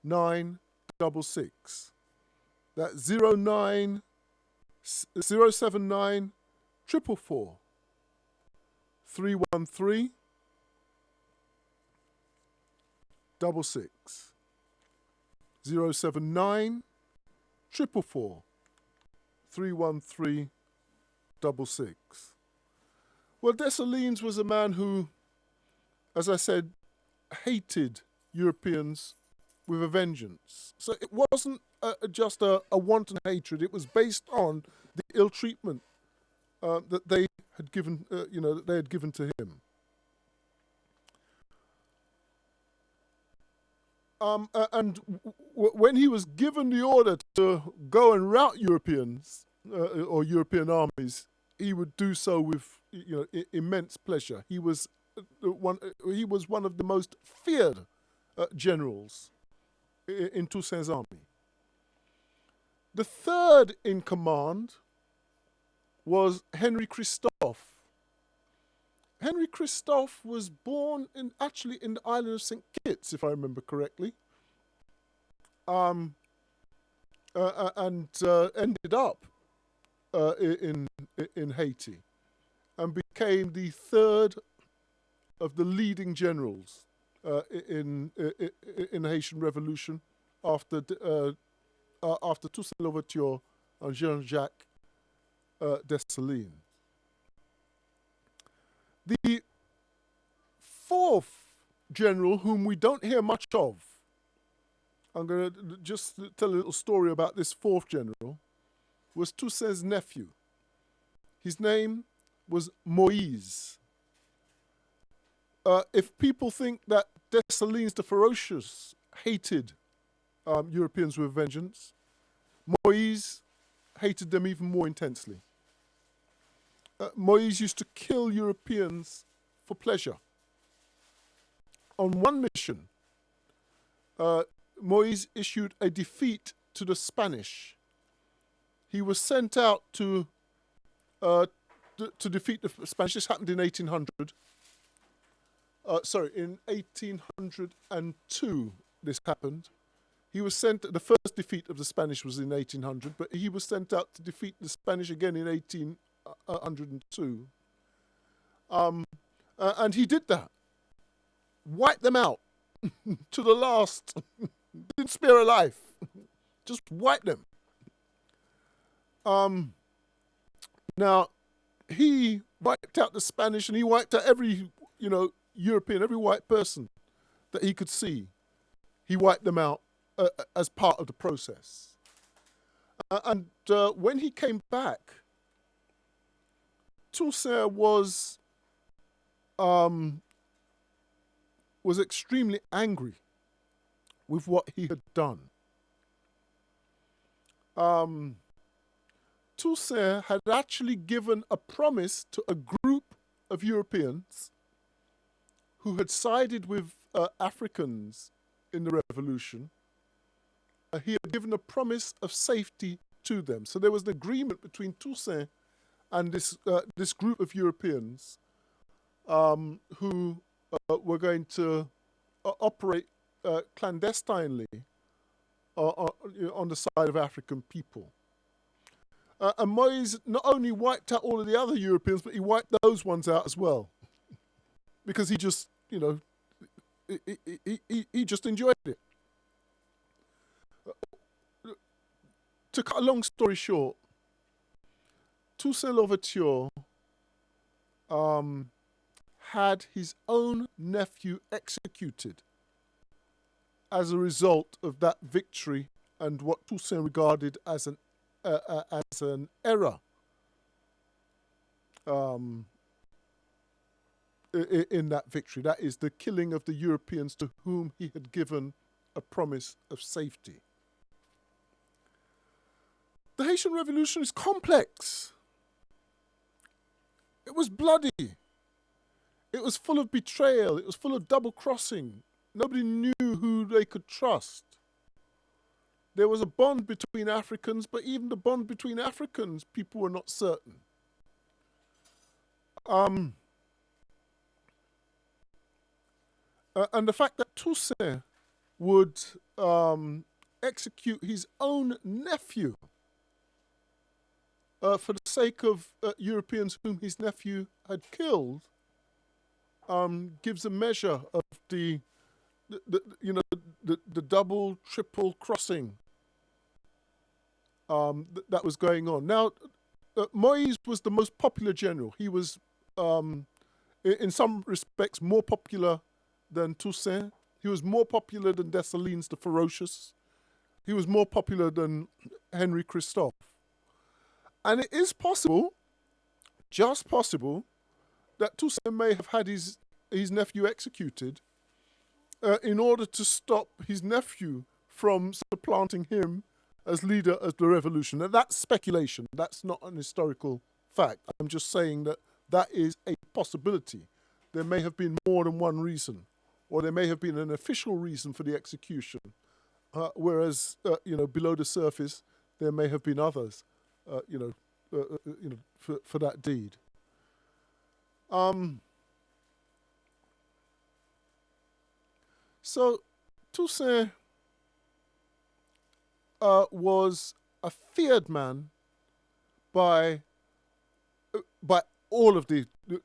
966. That's 079 444 313 66. 079 444 313 66. Well, Dessalines was a man who, as I said, hated Europeans with a vengeance. So it wasn't just a wanton hatred. It was based on the ill treatment that they had given, that they had given to him. When he was given the order to go and rout Europeans or European armies, he would do so with immense pleasure. He was one of the most feared generals in Toussaint's army. The third in command was Henry Christophe. Henry Christophe was born in the island of St. Kitts, if I remember correctly, and ended up in Haiti, and became the third of the leading generals in the Haitian Revolution after Toussaint Louverture and Jean-Jacques Dessalines. The fourth general, whom we don't hear much of, I'm going to just tell a little story about this fourth general, was Toussaint's nephew. His name was Moïse. If people think that Dessalines the Ferocious hated Europeans with vengeance, Moïse hated them even more intensely. Moïse used to kill Europeans for pleasure. On one mission, Moïse issued a defeat to the Spanish. He was sent out to defeat the Spanish. This happened in 1800. In 1802 this happened. He was sent, the first defeat of the Spanish was in 1800, but he was sent out to defeat the Spanish again in 1802. And he did that. Wiped them out to the last. Didn't spare a life. Just wiped them. Now, he wiped out the Spanish, and he wiped out every, European, every white person that he could see. He wiped them out as part of the process. And when he came back, Toussaint was extremely angry with what he had done. Toussaint had actually given a promise to a group of Europeans who had sided with Africans in the revolution. He had given a promise of safety to them. So there was an agreement between Toussaint and this group of Europeans who were going to operate clandestinely on the side of African people. And Moïse not only wiped out all of the other Europeans, but he wiped those ones out as well. Because he just, he just enjoyed it. To cut a long story short, Toussaint Louverture had his own nephew executed as a result of that victory and what Toussaint regarded as an error in that victory. That is the killing of the Europeans to whom he had given a promise of safety. The Haitian Revolution is complex. It was bloody. It was full of betrayal. It was full of double-crossing. Nobody knew who they could trust. There was a bond between Africans, but even the bond between Africans, people were not certain. And the fact that Toussaint would execute his own nephew for the sake of Europeans whom his nephew had killed gives a measure of the double, triple crossing that was going on. Now, Moïse was the most popular general. He was, in some respects, more popular than Toussaint. He was more popular than Dessalines the Ferocious. He was more popular than Henry Christophe. And it is possible, just possible, that Toussaint may have had his nephew executed in order to stop his nephew from supplanting him as leader of the revolution. And that's speculation. That's not an historical fact. I'm just saying that is a possibility. There may have been more than one reason, or there may have been an official reason for the execution, whereas below the surface there may have been others. For that deed. So Toussaint was a feared man by all of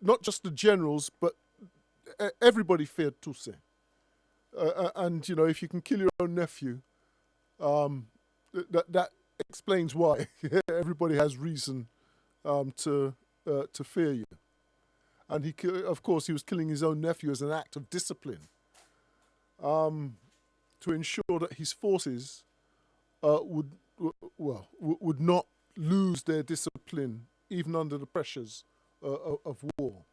not just the generals, but everybody feared Toussaint. And if you can kill your own nephew, that explains why. Everybody has reason to fear you. And of course, he was killing his own nephew as an act of discipline, to ensure that his forces would not lose their discipline even under the pressures of war.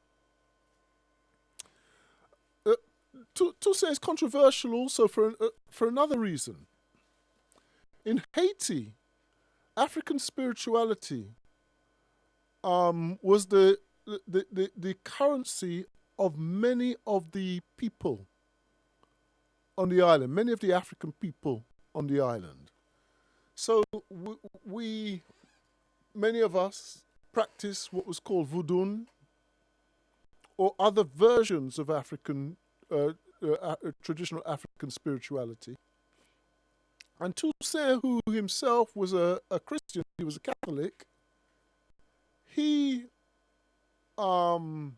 Toussaint is controversial also for another reason. In Haiti, African spirituality was the currency of many of the people on the island, many of the African people on the island. So many of us practice what was called voodoo or other versions of African traditional African spirituality. And Toussaint, who himself was a Christian, he was a Catholic, he, in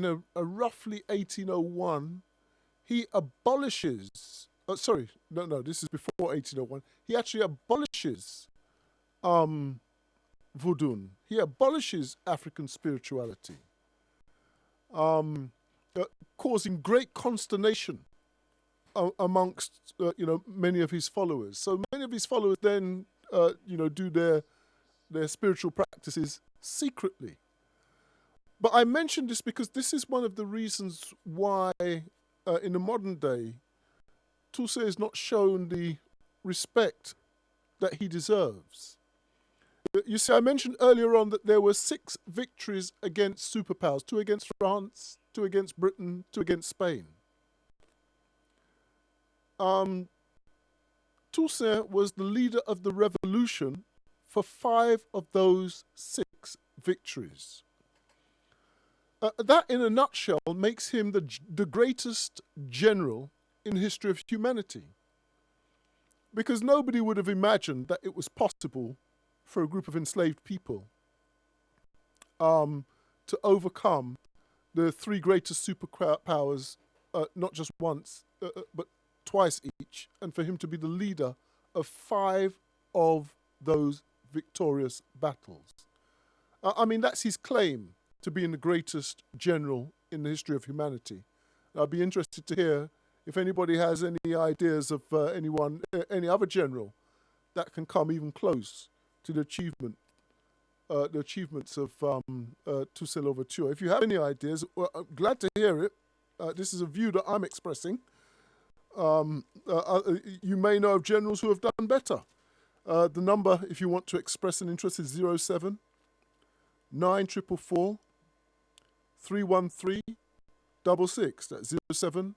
a roughly 1801, he abolishes, this is before 1801, he actually abolishes voodoo. He abolishes African spirituality, causing great consternation amongst many of his followers. So many of his followers then do their spiritual practices secretly. But I mention this because this is one of the reasons why in the modern day Toussaint is not shown the respect that he deserves. You see, I mentioned earlier on that there were 6 victories against superpowers, 2 against France, 2 against Britain, 2 against Spain. Toussaint was the leader of the revolution for 5 of those 6 victories. That, in a nutshell, makes him the greatest general in the history of humanity. Because nobody would have imagined that it was possible for a group of enslaved people to overcome the 3 greatest superpowers, not just once, but twice each, and for him to be the leader of 5 of those victorious battles. I mean, that's his claim to being the greatest general in the history of humanity. I'd be interested to hear if anybody has any ideas of any other general that can come even close to the achievements of Toussaint Louverture. If you have any ideas, well, I'm glad to hear it. This is a view that I'm expressing. You may know of generals who have done better. The number, if you want to express an interest, is 07 9444 313 66. That's 07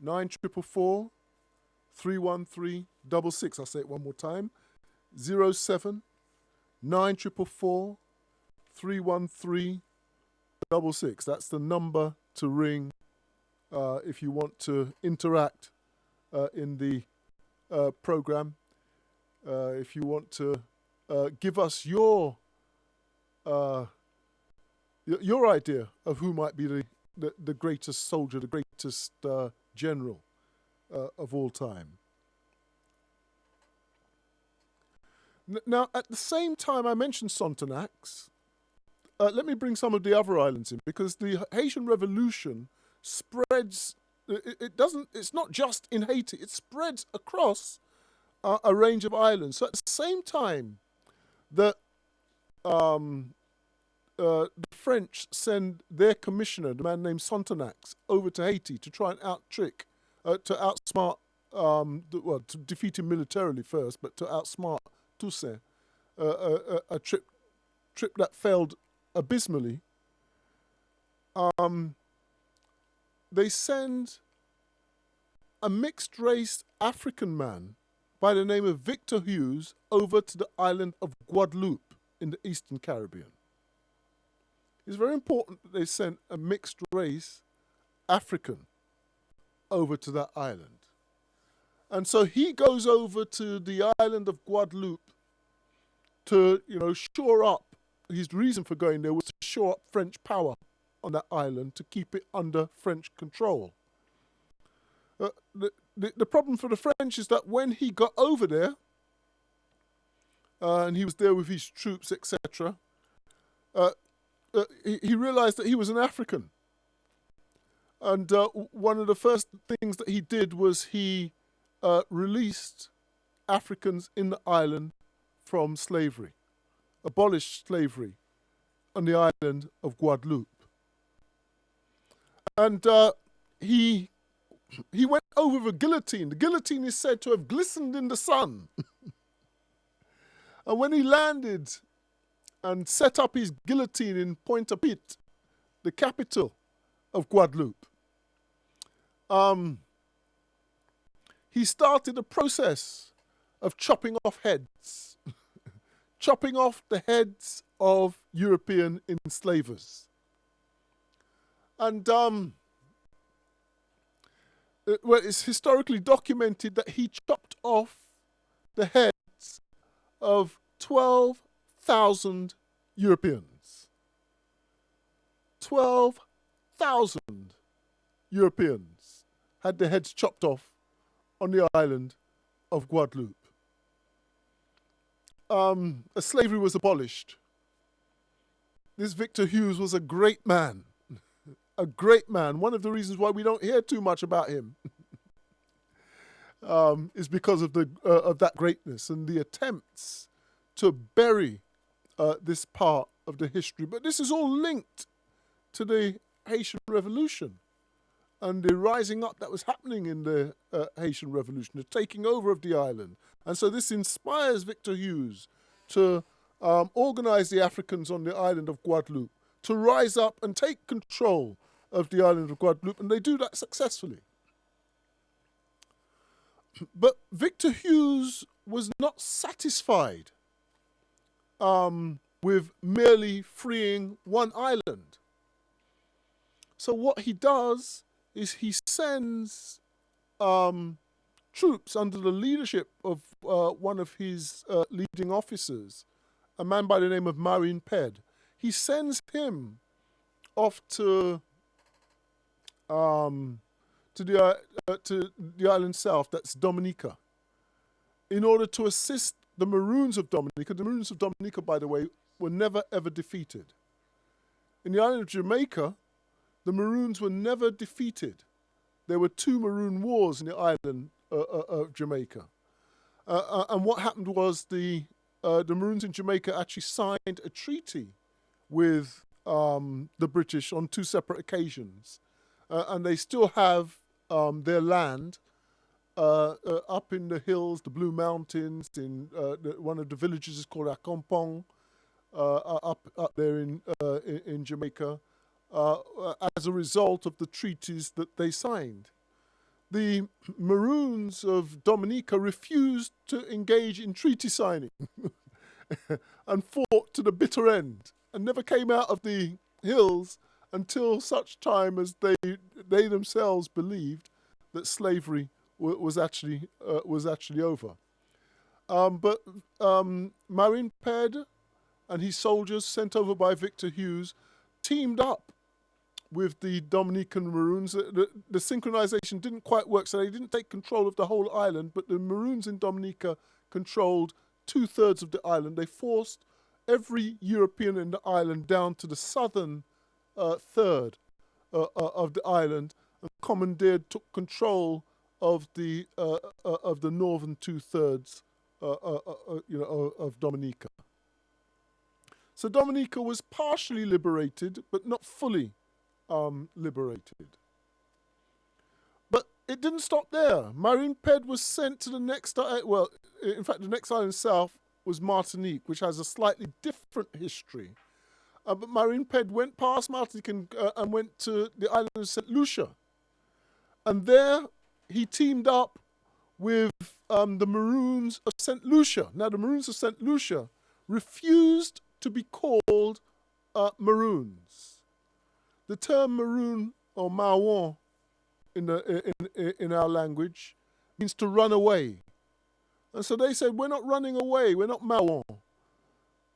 9444 313 66. I'll say it one more time. 07 9444 313 66. That's the number to ring if you want to interact in the program. If you want to give us your idea of who might be the greatest soldier, the greatest general of all time. Now, at the same time I mentioned Sontenax, let me bring some of the other islands in, because the Haitian Revolution spreads. It's not just in Haiti. It spreads across a range of islands. So at the same time that the French send their commissioner, the man named Sontenax, over to Haiti to try and outsmart, to defeat him militarily first, but to outsmart Toussaint, a trip that failed abysmally. They send a mixed-race African man by the name of Victor Hughes over to the island of Guadeloupe in the Eastern Caribbean. It's very important that they sent a mixed-race African over to that island. And so he goes over to the island of Guadeloupe to, shore up. His reason for going there was to shore up French power on that island, to keep it under French control. The problem for the French is that when he got over there, and he was there with his troops, etc., he realized that he was an African. And one of the first things that he did was he released Africans in the island from slavery, abolished slavery on the island of Guadeloupe. And he went over the guillotine. The guillotine is said to have glistened in the sun. And when he landed and set up his guillotine in Pert-Em-Hru, the capital of Guadeloupe, he started a process of chopping off heads, chopping off the heads of European enslavers. And it's historically documented that he chopped off the heads of 12,000 Europeans. 12,000 Europeans had their heads chopped off on the island of Guadeloupe. Slavery was abolished. This Victor Hughes was a great man. A great man. One of the reasons why we don't hear too much about him is because of that greatness and the attempts to bury this part of the history. But this is all linked to the Haitian Revolution and the rising up that was happening in the Haitian Revolution, the taking over of the island. And so this inspires Victor Hughes to organize the Africans on the island of Guadeloupe to rise up and take control of the island of Guadeloupe, and they do that successfully. But Victor Hughes was not satisfied with merely freeing one island. So what he does is he sends troops under the leadership of one of his leading officers, a man by the name of Pert-Em-Hru. He sends him off to the island south, that's Dominica, in order to assist the Maroons of Dominica. The Maroons of Dominica, by the way, were never ever defeated. In the island of Jamaica, the Maroons were never defeated. There were 2 Maroon wars in the island of Jamaica. And what happened was the Maroons in Jamaica actually signed a treaty with the British on 2 separate occasions. And they still have their land up in the hills, the Blue Mountains. In one of the villages is called Accompong, up there in Jamaica, as a result of the treaties that they signed. The Maroons of Dominica refused to engage in treaty signing and fought to the bitter end and never came out of the hills until such time as they themselves believed that slavery was actually over. But Pert-Em-Hru and his soldiers, sent over by Victor Hughes, teamed up with the Dominican Maroons. The synchronization didn't quite work, so they didn't take control of the whole island, but the Maroons in Dominica controlled 2/3 of the island. They forced every European in the island down to the southern third of the island, and commandeered, took control of the northern 2/3 of Dominica. So Dominica was partially liberated, but not fully liberated. But it didn't stop there. Pert-Em-Hru was sent to the next island. In fact, the next island south was Martinique, which has a slightly different history. But Pert-Em-Hru went past Martinique and went to the island of St. Lucia. And there he teamed up with the Maroons of St. Lucia. Now, the Maroons of St. Lucia refused to be called Maroons. The term Maroon or Maouan in our language means to run away. And so they said, we're not running away, we're not Maouan.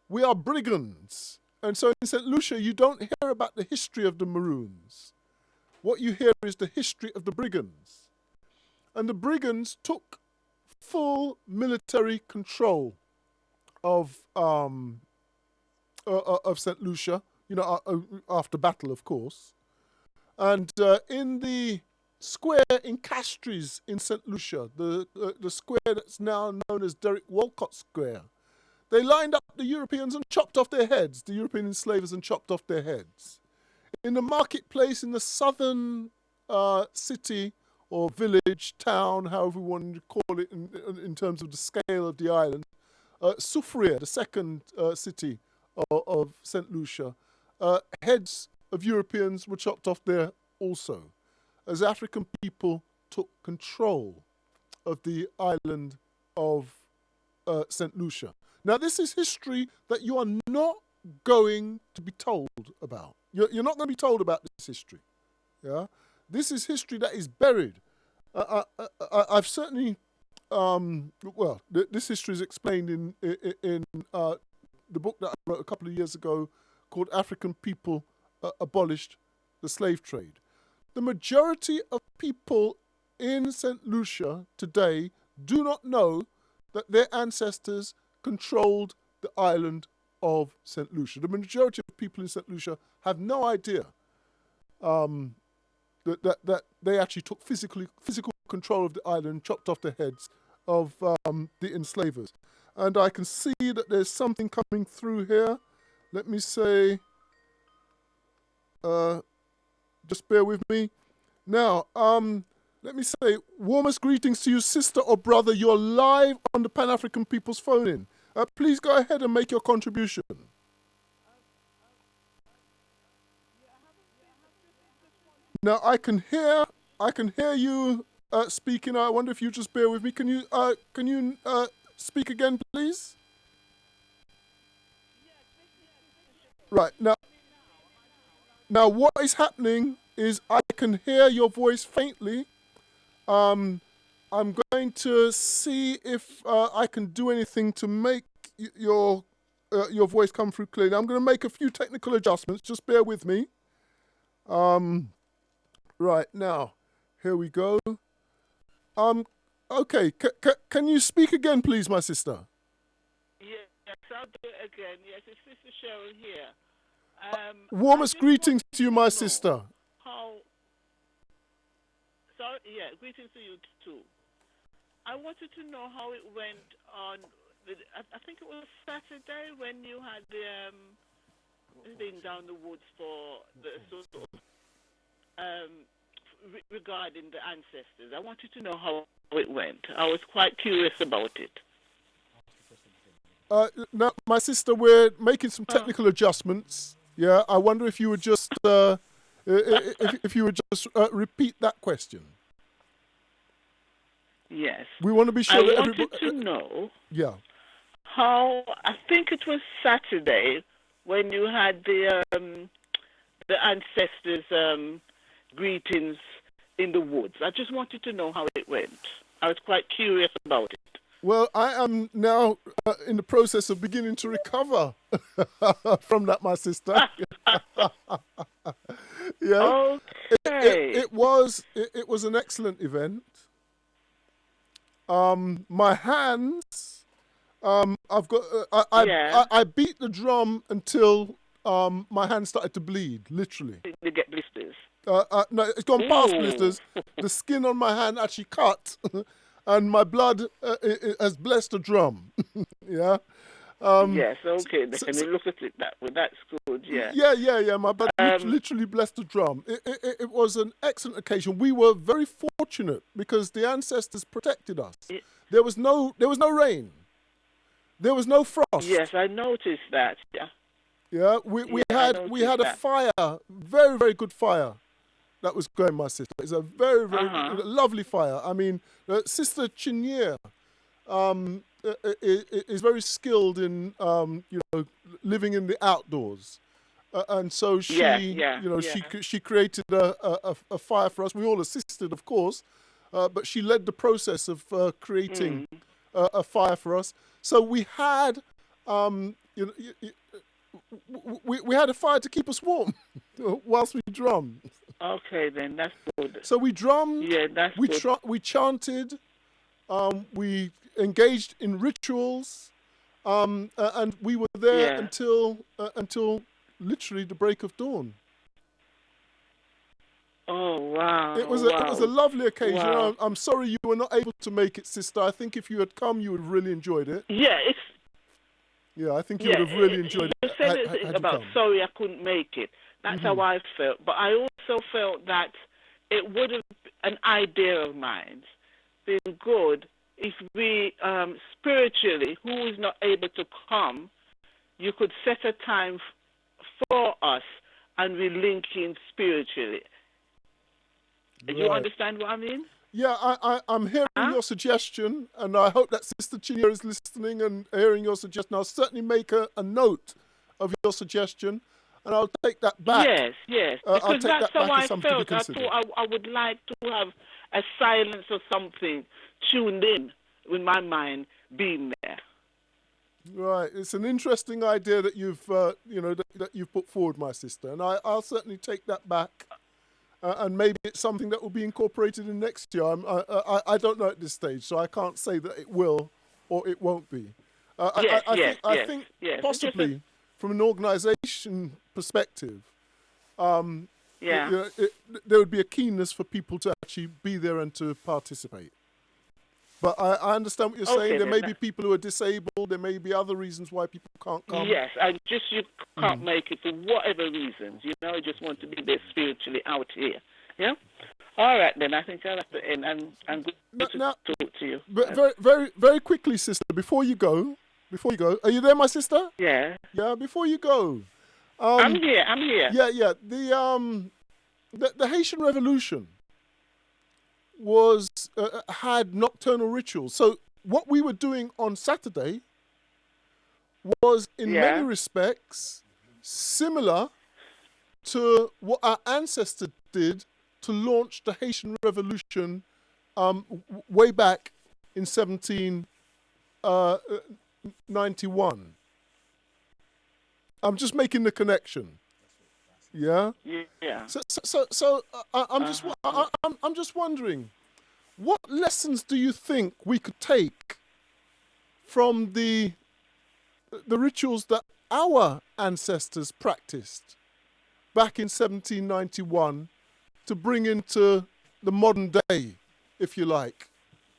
We are brigands. And so in St. Lucia, you don't hear about the history of the Maroons. What you hear is the history of the brigands. And the brigands took full military control of St. Lucia, after battle, of course. And in the square in Castries in St. Lucia, the square that's now known as Derek Walcott Square, they lined up the Europeans and chopped off their heads, the European enslavers, and chopped off their heads. In the marketplace in the southern city or village, town, however you want to call it in terms of the scale of the island, Soufrière, the second city of St. Lucia, heads of Europeans were chopped off there also, as African people took control of the island of St. Lucia. Now, this is history that you are not going to be told about. You're not going to be told about this history. Yeah, this is history that is buried. I've certainly, this history is explained in the book that I wrote a couple of years ago called African People Abolished the Slave Trade. The majority of people in St. Lucia today do not know that their ancestors controlled the island of St. Lucia. The majority of people in St. Lucia have no idea that they actually took physical control of the island, chopped off the heads of the enslavers. And I can see that there's something coming through here. Let me say, just bear with me. Now, let me say, warmest greetings to you, sister or brother. You're live on the Pan-African People's Phone-In. Please go ahead and make your contribution. Now, I can hear you speaking. I wonder if you just bear with me. Can you speak again, please? Right, now what is happening is I can hear your voice faintly. I'm going to see if I can do anything to make your voice come through clearly. I'm going to make a few technical adjustments. Just bear with me. Right, now, here we go. Okay, can you speak again, please, my sister? Yes, I'll do it again. Yes, it's Sister Cheryl here. Warmest greetings to you, my sister. Greetings to you too. I wanted to know how it went on, I think it was Saturday when you had the thing down the woods for the regarding the ancestors. I wanted to know how it went. I was quite curious about it. Now, my sister, we're making some technical adjustments. Yeah, I wonder if you would just if you would just repeat that question. Yes. We want to be sure that everybody. I wanted to know. Yeah. How I think it was Saturday when you had the ancestors' greetings in the woods. I just wanted to know how it went. I was quite curious about it. Well, I am now in the process of beginning to recover from that, my sister. Yeah. Okay. It was an excellent event. My hands, I've got. I beat the drum until my hands started to bleed, literally. You get blisters. No, it's gone past blisters. The skin on my hand actually cut, and my blood has blessed the drum. Yeah. Yes. Okay. Can you look at it that way? That's good. Yeah. Yeah. My blood literally blessed the drum. It was an excellent occasion. We were very fortunate because the ancestors protected us. There was no rain. There was no frost. Yes, I noticed that. Yeah. Yeah. We had a fire, very very good fire. That was going, my sister. It's a very, very lovely fire. I mean, Sister Chinier is very skilled in, living in the outdoors, and so she created a fire for us. We all assisted, of course, but she led the process of creating a fire for us. So we had, we had a fire to keep us warm whilst we drummed. Okay, then that's good. So we drummed. Yeah, that's good. We chanted. We engaged in rituals. and we were there Yeah. until literally the break of dawn. Oh, wow. It was a lovely occasion. Wow. I'm sorry you were not able to make it, sister. I think if you had come, you would have really enjoyed it. Yeah, it's Yeah, I think you yeah. would have really enjoyed You it said had it you about come. sorry I couldn't make it. That's how I felt. But I also felt that it would have an idea of mine been good if we spiritually, who is not able to come, you could set a time for us and we link in spiritually. Do you Right. understand what I mean? Yeah, I'm hearing Huh? your suggestion, and I hope that Sister Chinya is listening and hearing your suggestion. I'll certainly make a note of your suggestion, and I'll take that back. Yes. I'll Because take that's that how back as I something to be felt. I considered. thought I would like to have a silence or something tuned in with my mind being there. Right, it's an interesting idea that you've that you've put forward, my sister, and I'll certainly take that back. And maybe it's something that will be incorporated in next year. I don't know at this stage, so I can't say that it will or it won't be. I think yes. possibly from an organisation perspective, there would be a keenness for people to actually be there and to participate. But I understand what you're saying. There may be people who are disabled. There may be other reasons why people can't come. Yes, and just you can't make it for whatever reasons. You know, I just want to be there spiritually out here. Yeah? All right, then. I think I'll have to end and good to talk to you. Very quickly, sister, before you go, are you there, my sister? Yeah. Yeah, before you go. I'm here. Yeah. The Haitian Revolution had nocturnal rituals. So what we were doing on Saturday was, in many respects, similar to what our ancestors did to launch the Haitian Revolution way back in 1791. I'm just making the connection. Yeah. Yeah. So I'm just wondering, what lessons do you think we could take from the rituals that our ancestors practiced back in 1791 to bring into the modern day, if you like,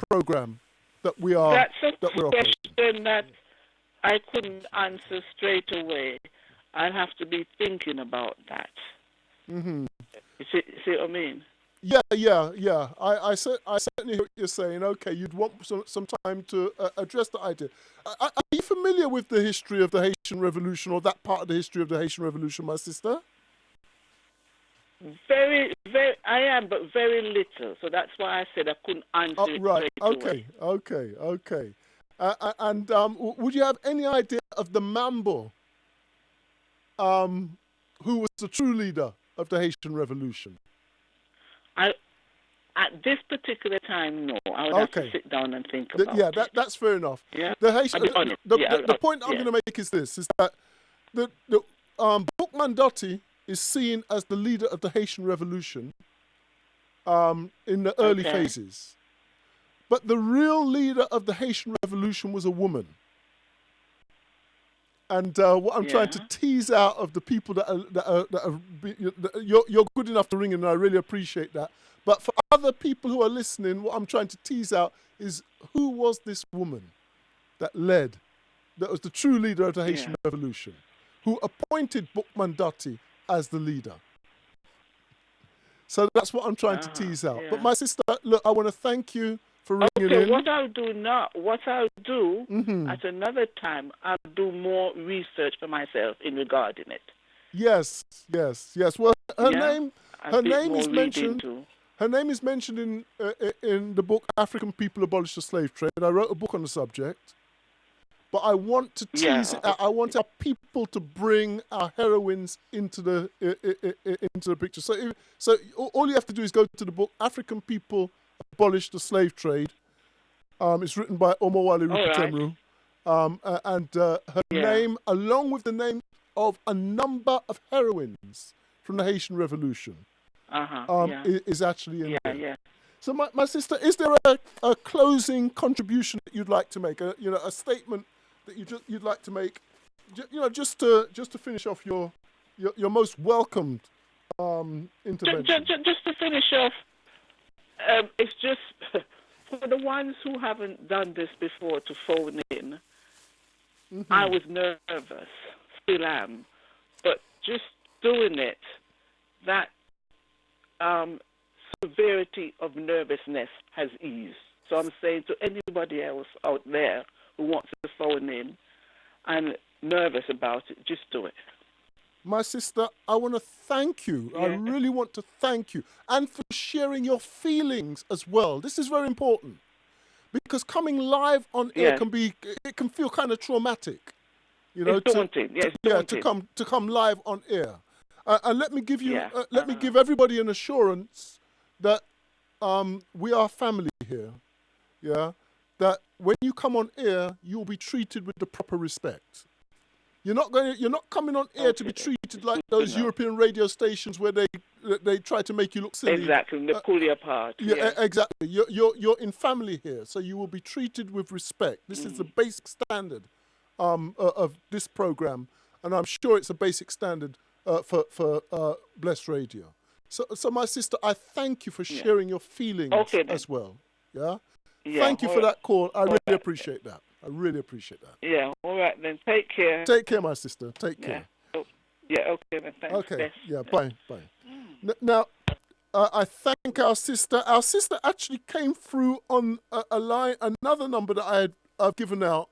program that we're operating? Question that I couldn't answer straight away. I'll have to be thinking about that. Mm-hmm. You see what I mean? Yeah. I certainly hear what you're saying. Okay, you'd want some time to address the idea. Are you familiar with the history of the Haitian Revolution, or that part of the history of the Haitian Revolution, my sister? Very, I am, but very little. So that's why I said I couldn't answer it right. straight away. Okay. And would you have any idea of the Mambo, who was the true leader of the Haitian Revolution? At this particular time, no. I would have to sit down and think about it. Yeah, that's fair enough. Yeah. The point I'm going to make is this: is that the Boukman Dotti is seen as the leader of the Haitian Revolution in the early phases, but the real leader of the Haitian Revolution was a woman. And what I'm trying to tease out of the people you're good enough to ring in, and I really appreciate that. But for other people who are listening, what I'm trying to tease out is, who was this woman that was the true leader of the Haitian Revolution, who appointed Boukman Dotti as the leader? So that's what I'm trying to tease out. But my sister, look, I want to thank you for ringing in. What I'll do at another time, I'll do more research for myself in regarding it. Yes. Well, her name is mentioned. Her name is mentioned in the book African People Abolish the Slave Trade. I wrote a book on the subject, but I want to tease it out. I want our people to bring our heroines into the picture. So all you have to do is go to the book African People Abolish the Slave Trade. It's written by Omowale Pert-Em-Hru. And her name, along with the name of a number of heroines from the Haitian Revolution, is actually in there. Yeah. So my sister, is there a closing contribution that you'd like to make? A statement that you'd like to make, just to finish off your most welcomed intervention. Just to finish off, it's just for the ones who haven't done this before to phone in. Mm-hmm. I was nervous, still am, but just doing it, that severity of nervousness has eased. So I'm saying to anybody else out there who wants to phone in and nervous about it, just do it. My sister, I want to thank you. Yeah. I really want to thank you. And for sharing your feelings as well. This is very important. Because coming live on air can feel kind of traumatic. It's daunting. It's daunting. to come live on air. And let me give you let me give everybody an assurance that we are family here. Yeah. That when you come on air, you'll be treated with the proper respect. You're not coming on air to be treated like those European radio stations where they try to make you look silly. Exactly, they pull you apart. Yeah, exactly. You're in family here, so you will be treated with respect. This is the basic standard of this program, and I'm sure it's a basic standard for Blessed Radio. So my sister, I thank you for sharing your feelings as well. Yeah. Thank you for that call. I really appreciate that. I really appreciate that. Yeah, all right then. Take care. Take care, my sister. Take care. Yeah, okay then. Thanks. Okay, Yes. yeah, bye. Now, I thank our sister. Our sister actually came through on a line, another number that I've given out.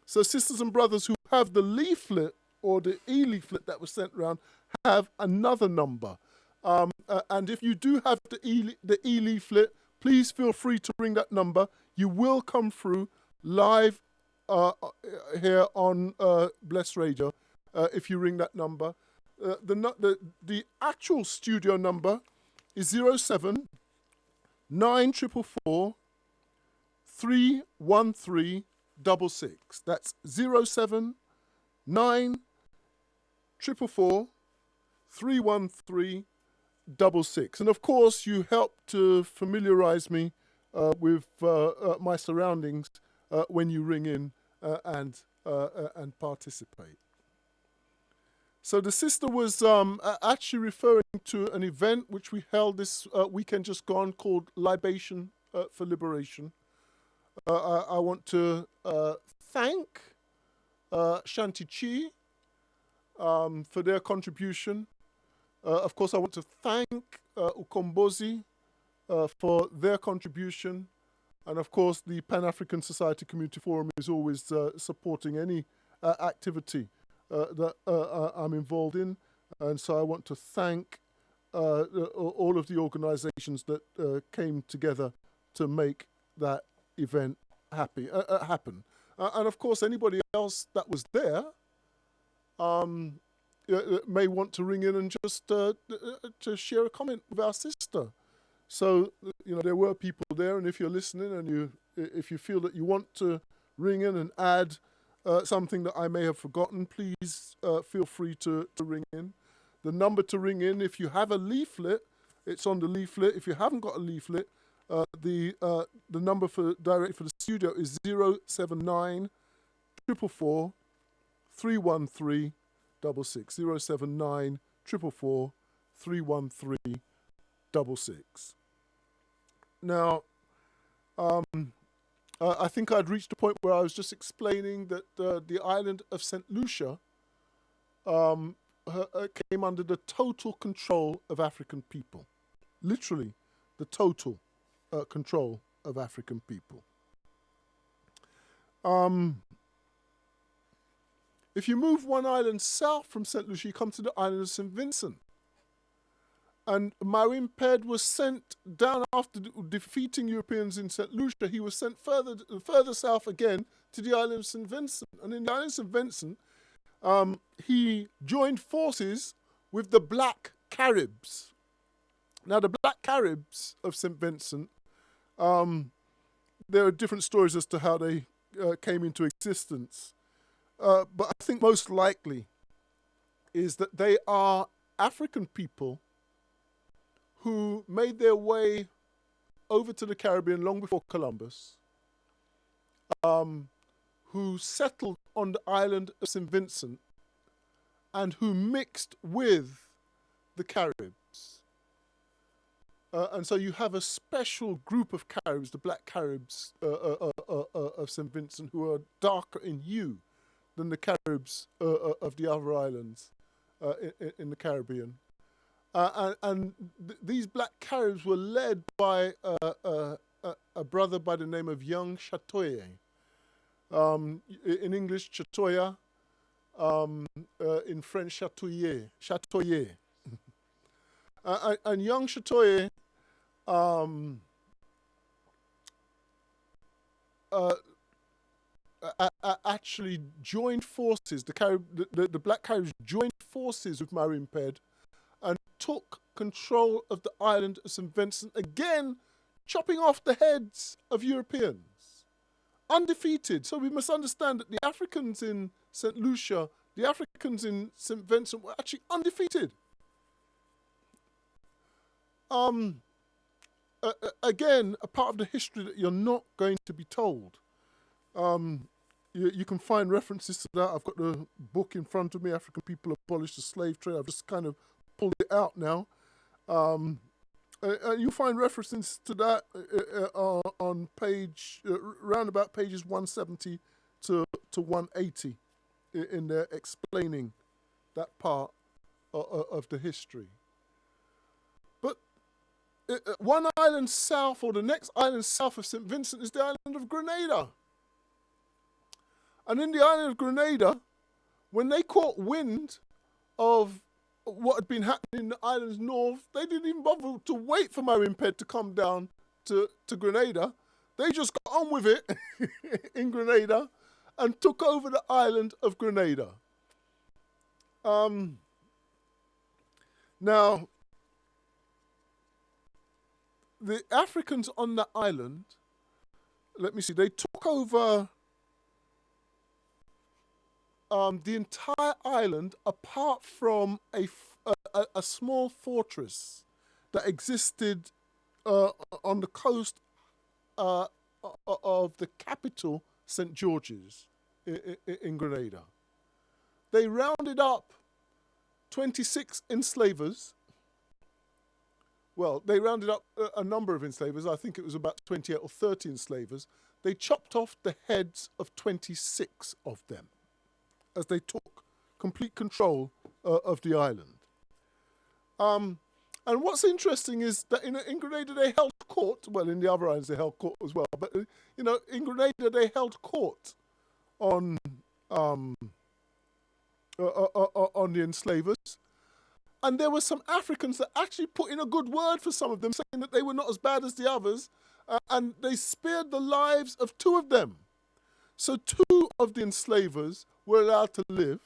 So sisters and brothers who have the leaflet or the e-leaflet that was sent around have another number. And if you do have the e-leaflet, please feel free to ring that number. You will come through live here on Bless Radio if you ring that number. The actual studio number is 07 944 313 66. That's 07 944 313 66. And of course, you help to familiarize me with my surroundings when you ring in and participate. So the sister was actually referring to an event which we held this weekend just gone called Libation for Liberation. I want to thank Shanti Chi for their contribution. Of course, I want to thank Ukombozi for their contribution. And of course, the Pan-African Society Community Forum is always supporting any activity that I'm involved in. And so I want to thank all of the organizations that came together to make that event happen. And of course, anybody else that was there may want to ring in and just to share a comment with our sister. So, there were people there, and if you're listening and if you feel that you want to ring in and add something that I may have forgotten, please feel free to ring in. The number to ring in, if you have a leaflet, it's on the leaflet. If you haven't got a leaflet, the number directly for the studio is 079 444 313 66. 079 444 313 66. Now, I think I'd reached a point where I was just explaining that the island of St. Lucia came under the total control of African people. Literally, the total control of African people. If you move one island south from St. Lucia, you come to the island of St. Vincent. And Marine Pert was sent down after defeating Europeans in St. Lucia. He was sent further south again to the island of St. Vincent. And in the island of St. Vincent, he joined forces with the Black Caribs. Now, the Black Caribs of St. Vincent, there are different stories as to how they came into existence. But I think most likely is that they are African people who made their way over to the Caribbean long before Columbus, who settled on the island of St. Vincent and who mixed with the Caribs. And so you have a special group of Caribs, the Black Caribs of St. Vincent, who are darker in hue than the Caribs of the other islands in the Caribbean. These Black Caribs were led by a brother by the name of Young Chatoye. In English, Chatoya. In French, Chatoyer. And Young Chatoye actually joined forces. The Black Caribs joined forces with Marin Ped and took control of the island of St. Vincent, again chopping off the heads of Europeans. Undefeated. So we must understand that the Africans in St. Lucia, the Africans in St. Vincent were actually undefeated. Again, a part of the history that you're not going to be told. You can find references to that. I've got the book in front of me, African People Abolished the Slave Trade. I've just kind of pulled it out now. You'll find references to that on page, round about pages 170 to 180 in there, explaining that part of the history. But one island south, or the next island south of St. Vincent, is the island of Grenada. And in the island of Grenada, when they caught wind of what had been happening in the island's north, they didn't even bother to wait for Marin Ped to come down to Grenada. They just got on with it in Grenada and took over the island of Grenada. Now, the Africans on that island, let me see, they took over the entire island apart from a small fortress that existed on the coast of the capital, St. George's, in Grenada. They rounded up 26 enslavers. Well, they rounded up a number of enslavers. I think it was about 28 or 30 enslavers. They chopped off the heads of 26 of them as they took complete control of the island. And what's interesting is that in Grenada they held court. Well, in the other islands they held court as well. But, in Grenada they held court on the enslavers. And there were some Africans that actually put in a good word for some of them, saying that they were not as bad as the others. And they spared the lives of 2 of them. So 2 of the enslavers were allowed to live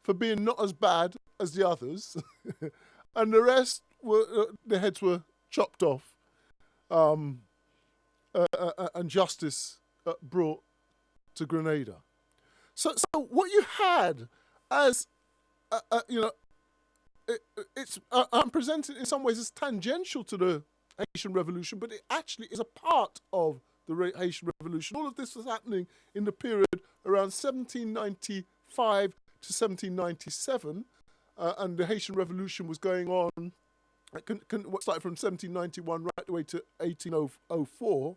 for being not as bad as the others. And the rest, their heads were chopped off. And justice brought to Grenada. So what you had as, I'm presenting in some ways as tangential to the Haitian Revolution, but it actually is a part of the Haitian Revolution. All of this was happening in the period around 1795 to 1797, and the Haitian Revolution was going on. It started from 1791 right the way to 1804.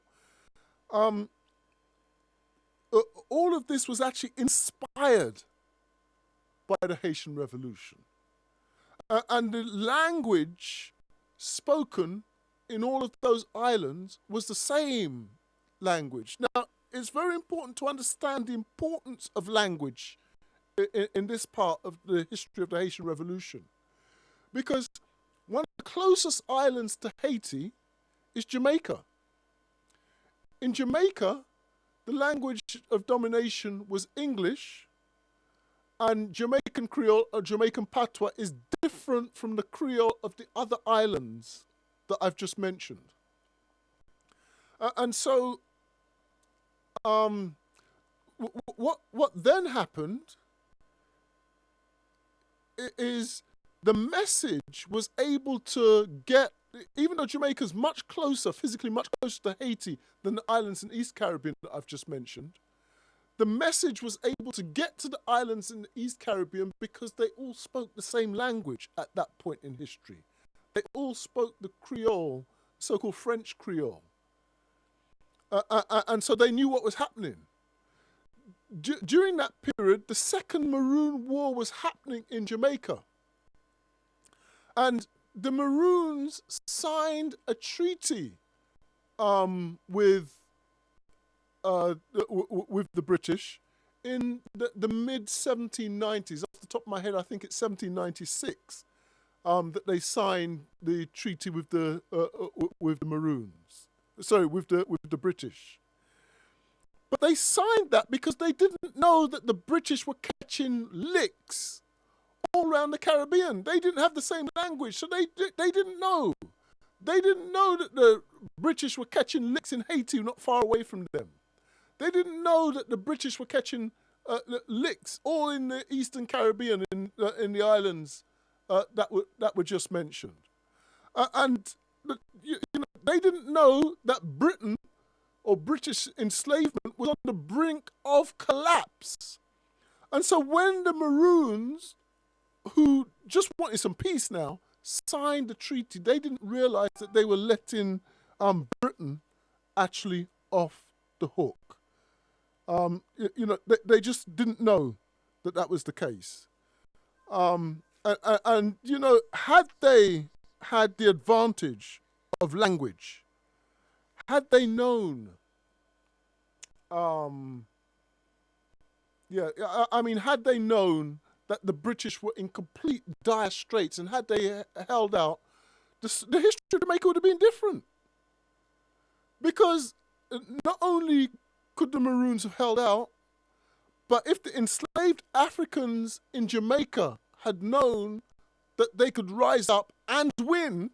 All of this was actually inspired by the Haitian Revolution. And the language spoken in all of those islands was the same language. Now, it's very important to understand the importance of language in this part of the history of the Haitian Revolution. Because one of the closest islands to Haiti is Jamaica. In Jamaica, the language of domination was English, and Jamaican Creole or Jamaican Patois is different from the Creole of the other islands that I've just mentioned. And so what then happened is the message was able to get, even though Jamaica's much closer, physically much closer to Haiti than the islands in East Caribbean that I've just mentioned, the message was able to get to the islands in the East Caribbean because they all spoke the same language at that point in history. They all spoke the Creole, so-called French Creole. And so they knew what was happening. During that period, the Second Maroon War was happening in Jamaica. And the Maroons signed a treaty with the British in the mid-1790s. Off the top of my head, I think it's 1796 that they signed the treaty with the Maroons. Sorry, with the British. But they signed that because they didn't know that the British were catching licks all around the Caribbean. They didn't have the same language, so they didn't know. They didn't know that the British were catching licks in Haiti, not far away from them. They didn't know that the British were catching licks all in the Eastern Caribbean, in the islands that were just mentioned. They didn't know that Britain or British enslavement was on the brink of collapse. And so when the Maroons, who just wanted some peace now, signed the treaty, they didn't realize that they were letting Britain actually off the hook. They just didn't know that was the case. And had they had the advantage of language, had they known, had they known that the British were in complete dire straits, and had they held out, the history of Jamaica would have been different. Because not only could the Maroons have held out, but if the enslaved Africans in Jamaica had known that they could rise up and win,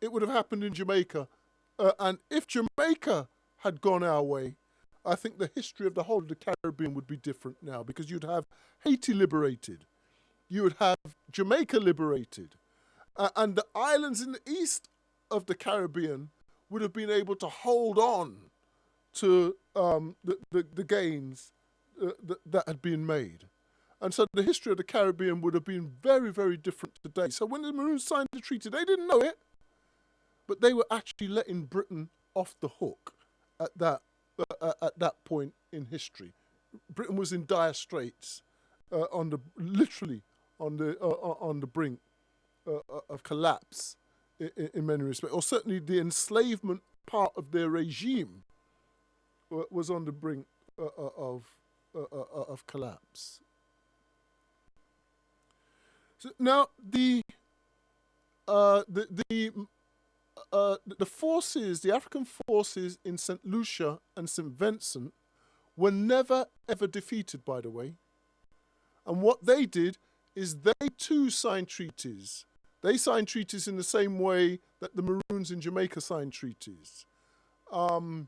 it would have happened in Jamaica. And if Jamaica had gone our way, I think the history of the whole of the Caribbean would be different now, because you'd have Haiti liberated, you would have Jamaica liberated, and the islands in the east of the Caribbean would have been able to hold on to the gains that had been made. And so the history of the Caribbean would have been very, very different today. So when the Maroons signed the treaty, they didn't know it, but they were actually letting Britain off the hook at that point in history. Britain was in dire straits, literally on the brink of collapse in many respects, or certainly the enslavement part of their regime was on the brink of collapse. So now the forces, the African forces in St. Lucia and St. Vincent, were never ever defeated, by the way. And what they did is they too signed treaties. They signed treaties in the same way that the Maroons in Jamaica signed treaties. And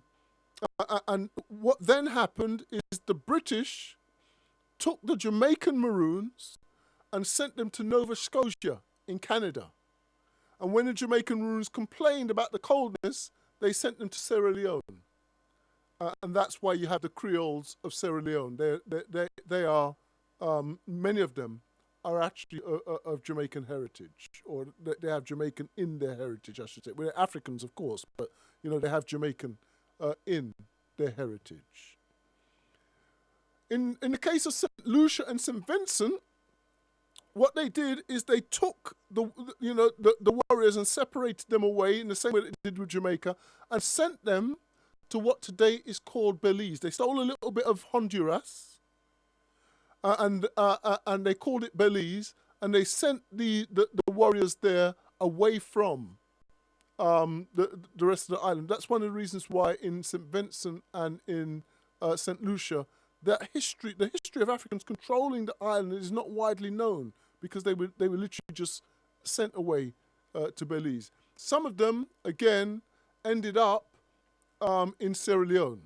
what then happened is the British took the Jamaican Maroons and sent them to Nova Scotia in Canada. And when the Jamaican Maroons complained about the coldness, they sent them to Sierra Leone. And that's why you have the Creoles of Sierra Leone. They are, many of them are actually of Jamaican heritage, or they have Jamaican in their heritage, I should say. Well, they're Africans, of course, but they have Jamaican in their heritage. In the case of St. Lucia and St. Vincent, what they did is they took the warriors and separated them away in the same way that they did with Jamaica, and sent them to what today is called Belize. They stole a little bit of Honduras, and they called it Belize, and they sent the warriors there away from the rest of the island. That's one of the reasons why in St. Vincent and in St. Lucia, the history of Africans controlling the island is not widely known, because they were literally just sent away to Belize. Some of them, again, ended up in Sierra Leone.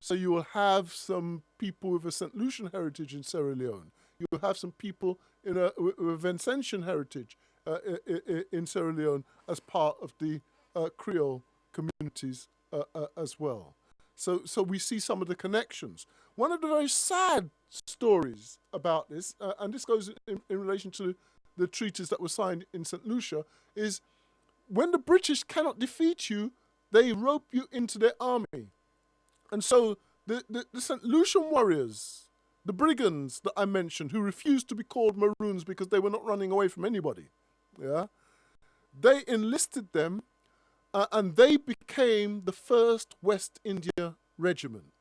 So you will have some people with a St. Lucian heritage in Sierra Leone. You will have some people with a Vincentian heritage in Sierra Leone as part of the Creole communities as well. So we see some of the connections. One of the very sad stories about this, and this goes in relation to the treaties that were signed in St. Lucia, is when the British cannot defeat you, they rope you into their army. And so the St. Lucian warriors, the brigands that I mentioned, who refused to be called Maroons because they were not running away from anybody, yeah, they enlisted them, and they became the first West India Regiment.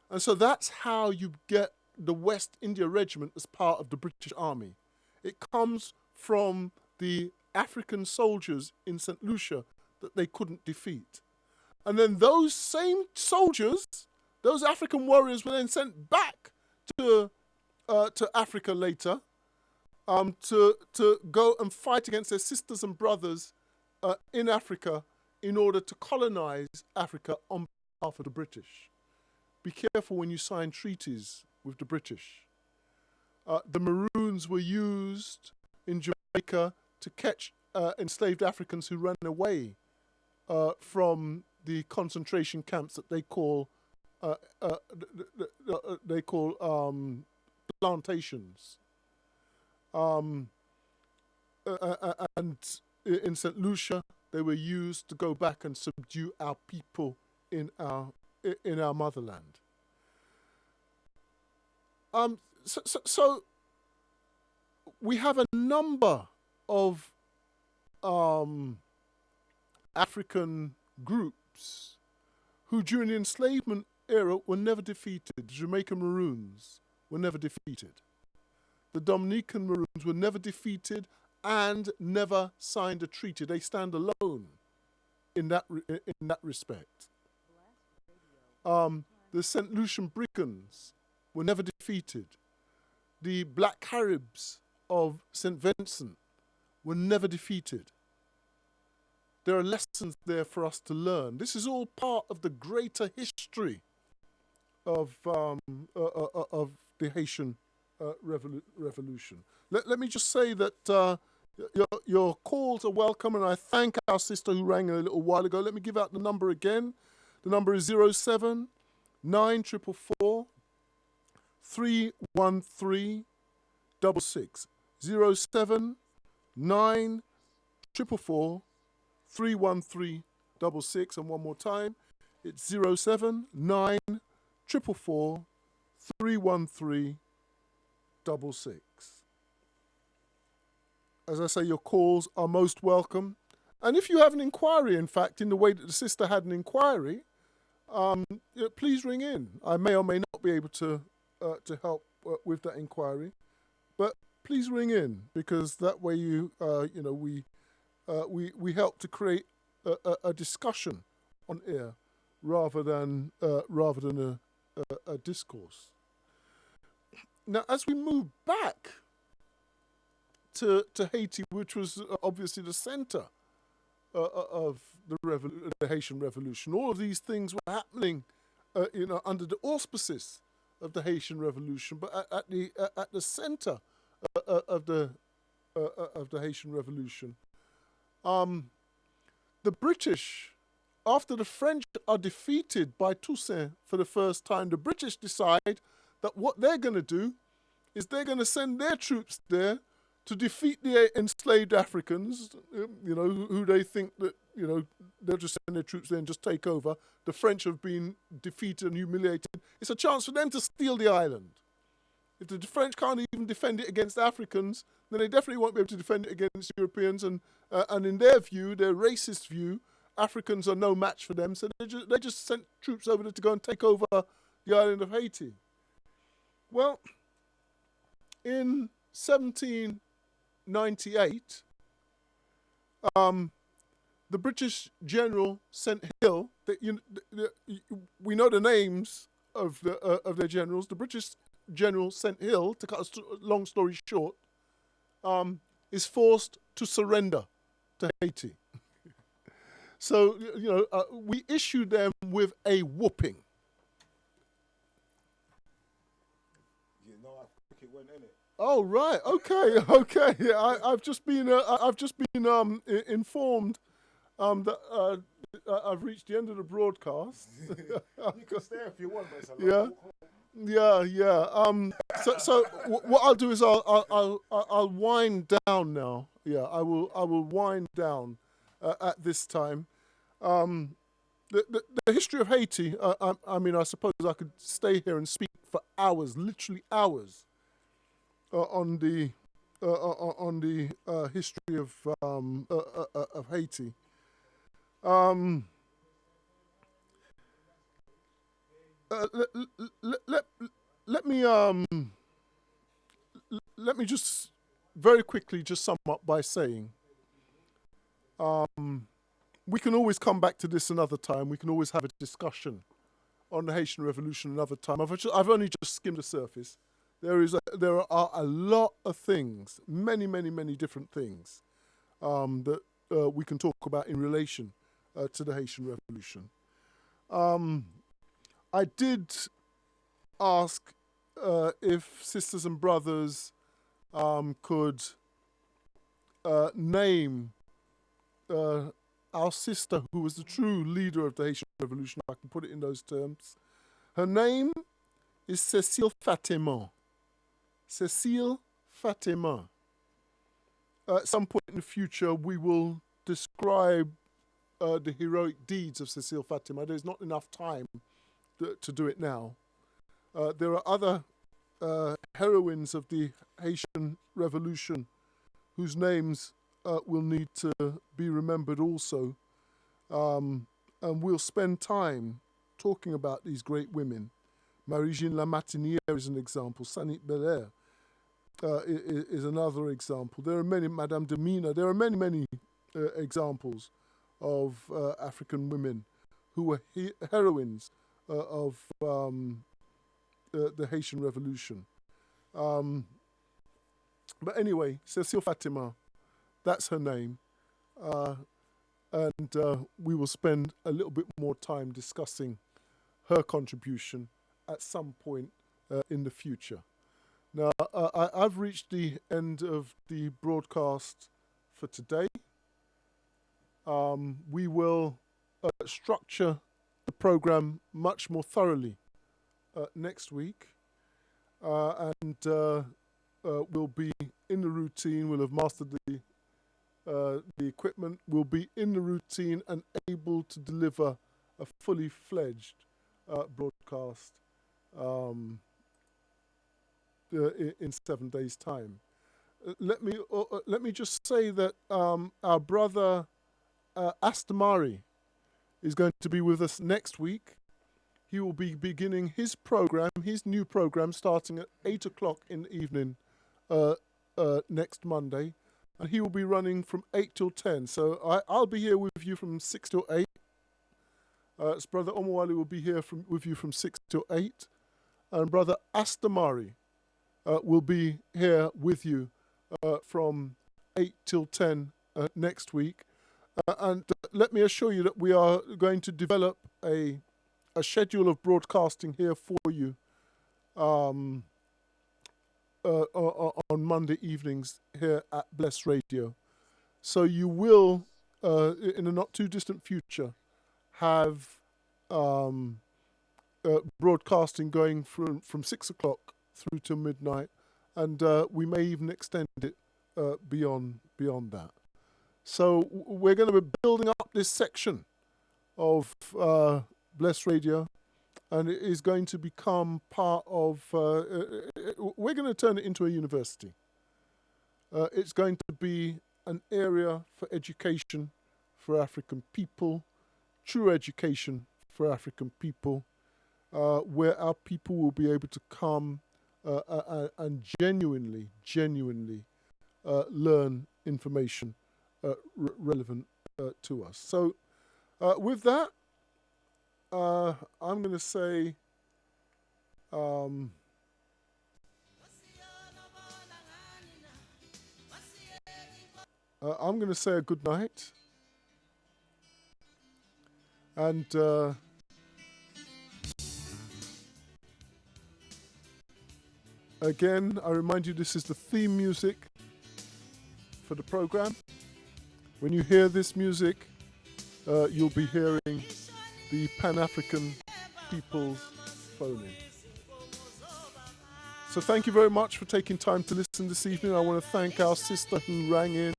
And so that's how you get the West India Regiment as part of the British Army. It comes from the African soldiers in St. Lucia that they couldn't defeat. And then those same soldiers, those African warriors, were then sent back to Africa later, to go and fight against their sisters and brothers in Africa in order to colonize Africa on behalf of the British. Be careful when you sign treaties with the British. The Maroons were used in Jamaica to catch enslaved Africans who ran away from the concentration camps that they call plantations. And in St. Lucia, they were used to go back and subdue our people in our motherland. So we have a number of African groups who during the enslavement era were never defeated. The Jamaican Maroons were never defeated. The Dominican Maroons were never defeated and never signed a treaty. They stand alone in that respect. The St. Lucian Brigands were never defeated. The Black Caribs of St. Vincent were never defeated. There are lessons there for us to learn. This is all part of the greater history of the Haitian revolution. Let me just say that your calls are welcome, and I thank our sister who rang a little while ago. Let me give out the number again. The number is 07 9444 313 66. 07 9444 313 66. And one more time, it's 07 9444 313 66. As I say, your calls are most welcome. And if you have an inquiry, in fact, in the way that the sister had an inquiry, please ring in. I may or may not be able to help with that inquiry, but please ring in, because that way we help to create a discussion on air rather than a discourse. Now, as we move back to Haiti, which was obviously the center of the Haitian Revolution, all of these things were happening, under the auspices of the Haitian Revolution, but at the center of the Haitian Revolution, the British, after the French are defeated by Toussaint for the first time, the British decide that what they're going to do is they're going to send their troops there to defeat the enslaved Africans, who they think that, they'll just send their troops there and just take over. The French have been defeated and humiliated. It's a chance for them to steal the island. If the French can't even defend it against Africans, then they definitely won't be able to defend it against Europeans. And in their view, their racist view, Africans are no match for them. So they just sent troops over there to go and take over the island of Haiti. Well, in 1798, the British general St. Hill, we know the names of their generals. The British general St. Hill, to cut a long story short, is forced to surrender to Haiti. So, we issued them with a whooping. You know how quick it went, innit? Oh right, okay. Yeah, I've just been informed that I've reached the end of the broadcast. You can stay if you want, but it's a Yeah. long walk home. Yeah. So what I'll do is I'll wind down now. Yeah, I will wind down at this time. The history of Haiti. I mean, I suppose I could stay here and speak for hours, literally hours, on the history of Haiti. Um, let, let me let me just very quickly just sum up by saying we can always come back to this another time. We can always have a discussion on the Haitian Revolution another time. I've only just skimmed the surface. There are a lot of things, many different things that we can talk about in relation to the Haitian Revolution. I did ask if sisters and brothers could name our sister who was the true leader of the Haitian Revolution. I can put it in those terms. Her name is Cécile Fatima. Cécile Fatima. At some point in the future, we will describe the heroic deeds of Cécile Fatima. There's not enough time to do it now. There are other heroines of the Haitian Revolution whose names will need to be remembered also. And we'll spend time talking about these great women. Marie-Jeanne Lamartinière is an example. Sanit Belair is another example. There are many, Madame de Mina, there are many examples of African women who were heroines of the Haitian Revolution. But anyway, Cécile Fatima, that's her name. And we will spend a little bit more time discussing her contribution at some point in the future. Now, I've reached the end of the broadcast for today. We will structure the program much more thoroughly next week. And we'll be in the routine. We'll have mastered the equipment. We'll be in the routine and able to deliver a fully fledged broadcast in 7 days' time. Let me just say that our brother Astamari is going to be with us next week. He will be beginning his new program, starting at 8 o'clock in the evening next Monday. And he will be running from 8 till 10. So I'll be here with you from 6 till 8. So Brother Omowale will be here with you from 6 till 8. And Brother Astamari will be here with you from 8 till 10 next week. And let me assure you that we are going to develop a schedule of broadcasting here for you on Monday evenings here at Bless Radio. So you will, in a not too distant future, have broadcasting going from 6 o'clock through to midnight, and we may even extend it beyond that. So we're going to be building up this section of Bless Radio, and it is going to become part of, we're going to turn it into a university. It's going to be an area for education for African people, true education for African people, where our people will be able to come and genuinely learn information relevant to us. So with that, I'm going to say I'm going to say a good night. And again, I remind you, this is the theme music for the program. When you hear this music, you'll be hearing the Pan-African people's phone-in. So thank you very much for taking time to listen this evening. I want to thank our sister who rang in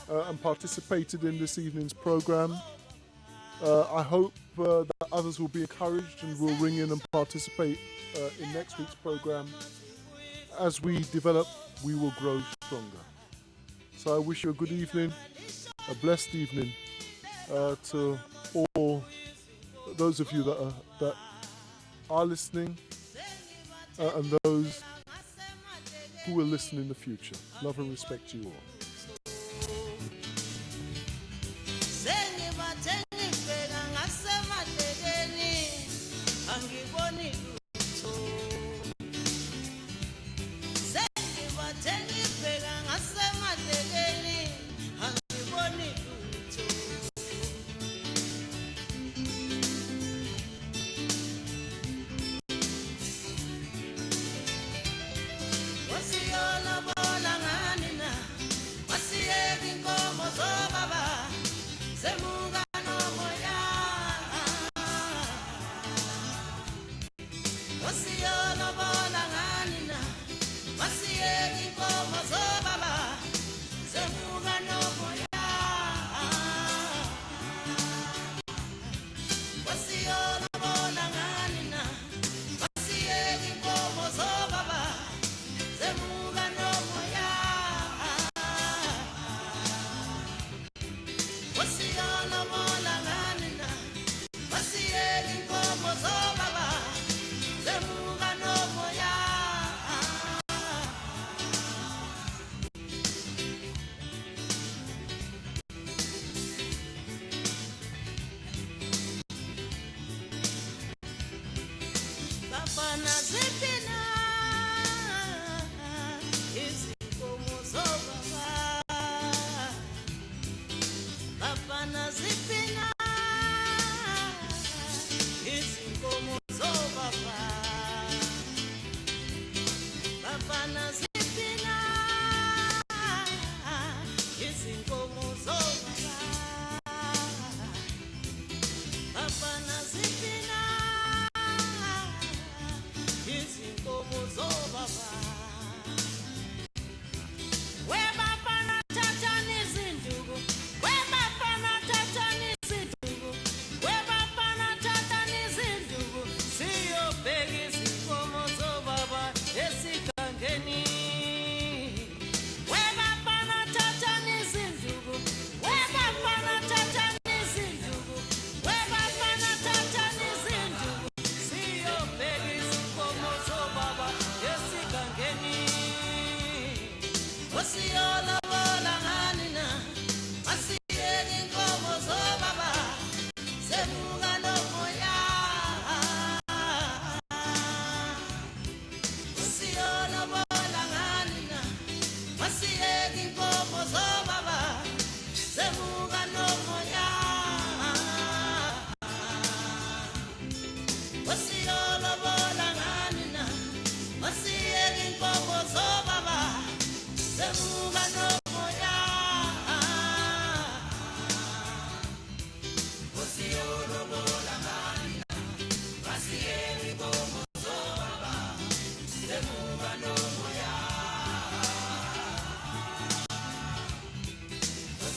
and participated in this evening's program. I hope that others will be encouraged and will ring in and participate in next week's program. As we develop, we will grow stronger. So I wish you a good evening, a blessed evening to all those of you that are listening and those who will listen in the future. Love and respect to you all.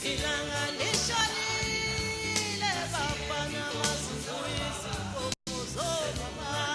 Ilanga lishalile bafana basibuye izinkomo zobaba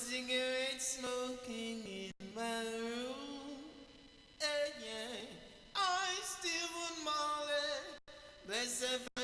cigarette smoking in my room. Yeah. I still want Molly. Bless her.